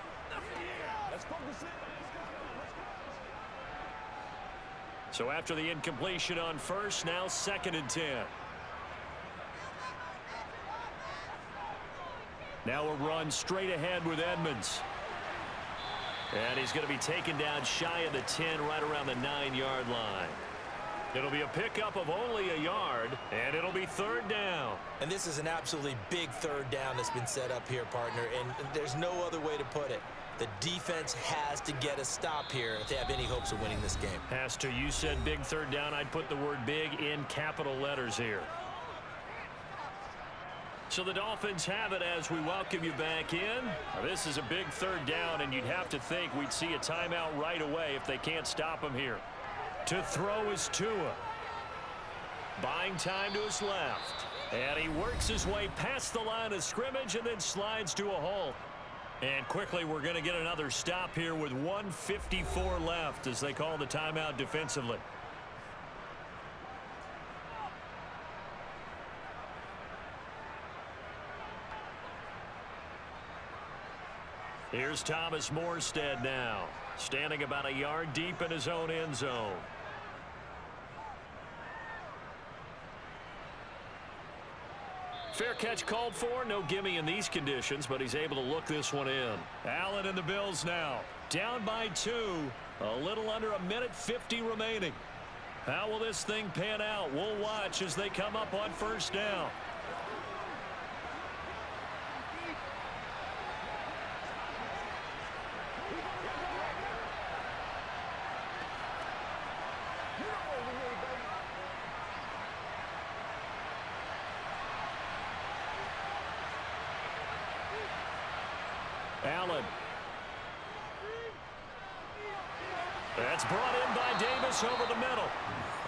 Speaker 2: So after the incompletion on 1st, now 2nd and 10. Now a run straight ahead with Edmonds. And he's going to be taken down shy of the 10, right around the 9-yard line. It'll be a pickup of only a yard, and it'll be 3rd down.
Speaker 3: And this is an absolutely big 3rd down that's been set up here, partner, and there's no other way to put it. The defense has to get a stop here if they have any hopes of winning this game.
Speaker 2: Has to. You said big 3rd down. I'd put the word big in capital letters here. So the Dolphins have it as we welcome you back in. Now, this is a big 3rd down, and you'd have to think we'd see a timeout right away if they can't stop him here. To throw is Tua. Buying time to his left. And he works his way past the line of scrimmage and then slides to a halt. And quickly we're going to get another stop here with 1:54 left as they call the timeout defensively. Here's Thomas Morstead now, standing about a yard deep in his own end zone. Fair catch called for. No gimme in these conditions, but he's able to look this one in. Allen and the Bills now, down by 2. A little under a minute 50 remaining. How will this thing pan out? We'll watch as they come up on first down. Allen. That's brought in by Davis over the middle.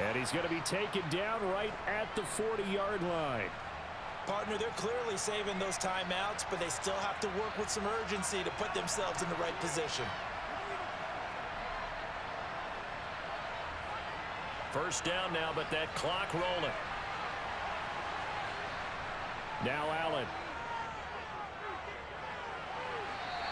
Speaker 2: And he's going to be taken down right at the 40-yard line.
Speaker 4: Partner, they're clearly saving those timeouts, but they still have to work with some urgency to put themselves in the right position.
Speaker 2: First down now, but that clock rolling. Now Allen.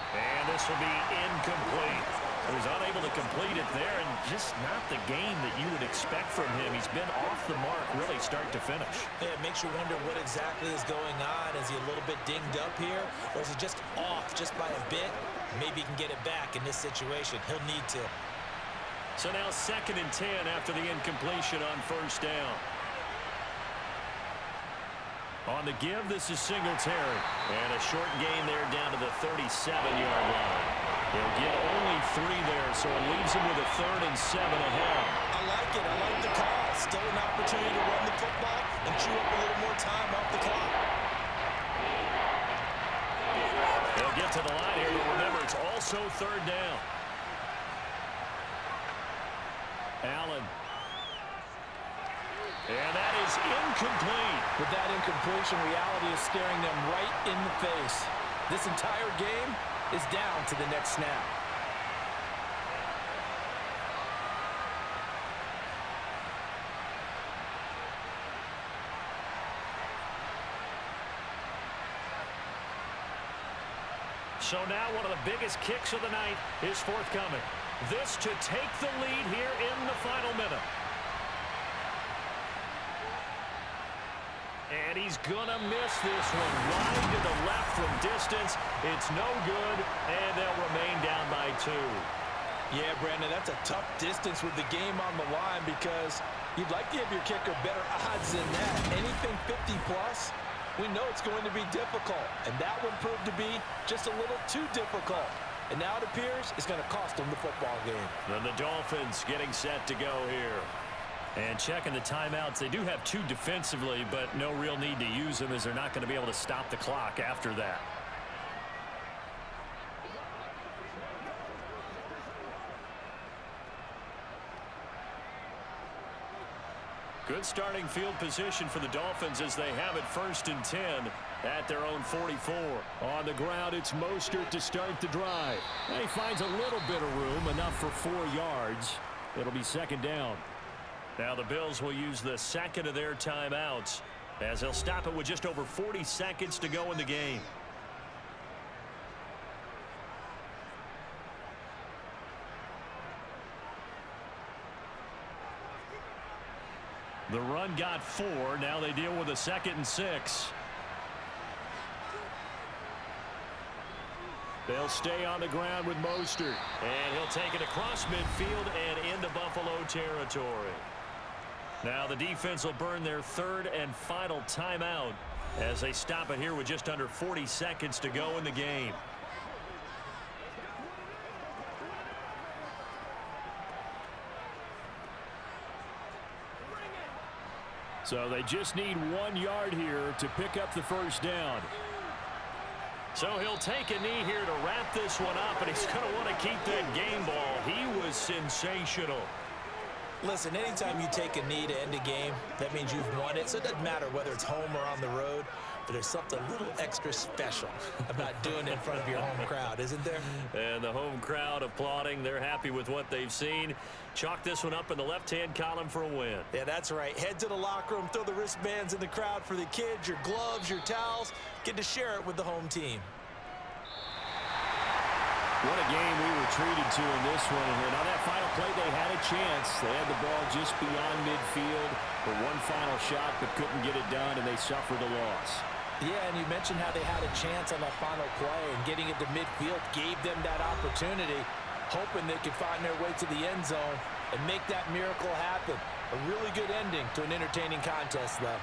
Speaker 2: And this will be incomplete. He was unable to complete it there, and just not the game that you would expect from him. He's been off the mark really start to finish.
Speaker 4: Yeah, it makes you wonder what exactly is going on. Is he a little bit dinged up here, or is he just off just by a bit? Maybe he can get it back in this situation. He'll need to.
Speaker 2: So now 2nd and 10 after the incompletion on first down. On the give, this is Singletary. And a short gain there down to the 37-yard line. He'll get only 3 there, so it leaves him with a 3rd and 7 ahead.
Speaker 4: I like it. I like the call. Still an opportunity to run the football and chew up a little more time off the clock.
Speaker 2: They'll get to the line here, but remember, it's also 3rd down. Allen. And that is incomplete.
Speaker 3: With that incompletion, reality is staring them right in the face. This entire game is down to the next snap.
Speaker 2: So now one of the biggest kicks of the night is forthcoming. This to take the lead here in the final minute. And he's going to miss this one. Wide to the left from distance. It's no good, and they'll remain down by 2.
Speaker 3: Yeah, Brandon, that's a tough distance with the game on the line because you'd like to give your kicker better odds than that. Anything 50-plus, we know it's going to be difficult. And that one proved to be just a little too difficult. And now it appears it's going to cost them the football game.
Speaker 2: Then the Dolphins getting set to go here. And checking the timeouts, they do have 2 defensively, but no real need to use them as they're not going to be able to stop the clock after that. Good starting field position for the Dolphins as they have it 1st and 10 at their own 44. On the ground, it's Mostert to start the drive. And he finds a little bit of room, enough for 4 yards. It'll be 2nd down. Now the Bills will use the 2nd of their timeouts as they'll stop it with just over 40 seconds to go in the game. The run got 4. Now they deal with a 2nd and 6. They'll stay on the ground with Mostert. And he'll take it across midfield and into Buffalo territory. Now the defense will burn their 3rd and final timeout as they stop it here with just under 40 seconds to go in the game. So they just need 1 yard here to pick up the first down. So he'll take a knee here to wrap this one up, and he's going to want to keep that game ball. He was sensational.
Speaker 4: Listen, anytime you take a knee to end a game, that means you've won it. So it doesn't matter whether it's home or on the road, but there's something a little extra special about doing it in front of your home crowd, isn't there?
Speaker 5: And the home crowd applauding. They're happy with what they've seen. Chalk this one up in the left-hand column for a win.
Speaker 4: Yeah, that's right. Head to the locker room, throw the wristbands in the crowd for the kids, your gloves, your towels. Get to share it with the home team.
Speaker 2: What a game we were treated to in this one. And on that final play, they had a chance. They had the ball just beyond midfield for one final shot, but couldn't get it done, and they suffered a loss.
Speaker 3: Yeah, and you mentioned how they had a chance on that final play, and getting it to midfield gave them that opportunity, hoping they could find their way to the end zone and make that miracle happen. A really good ending to an entertaining contest, though.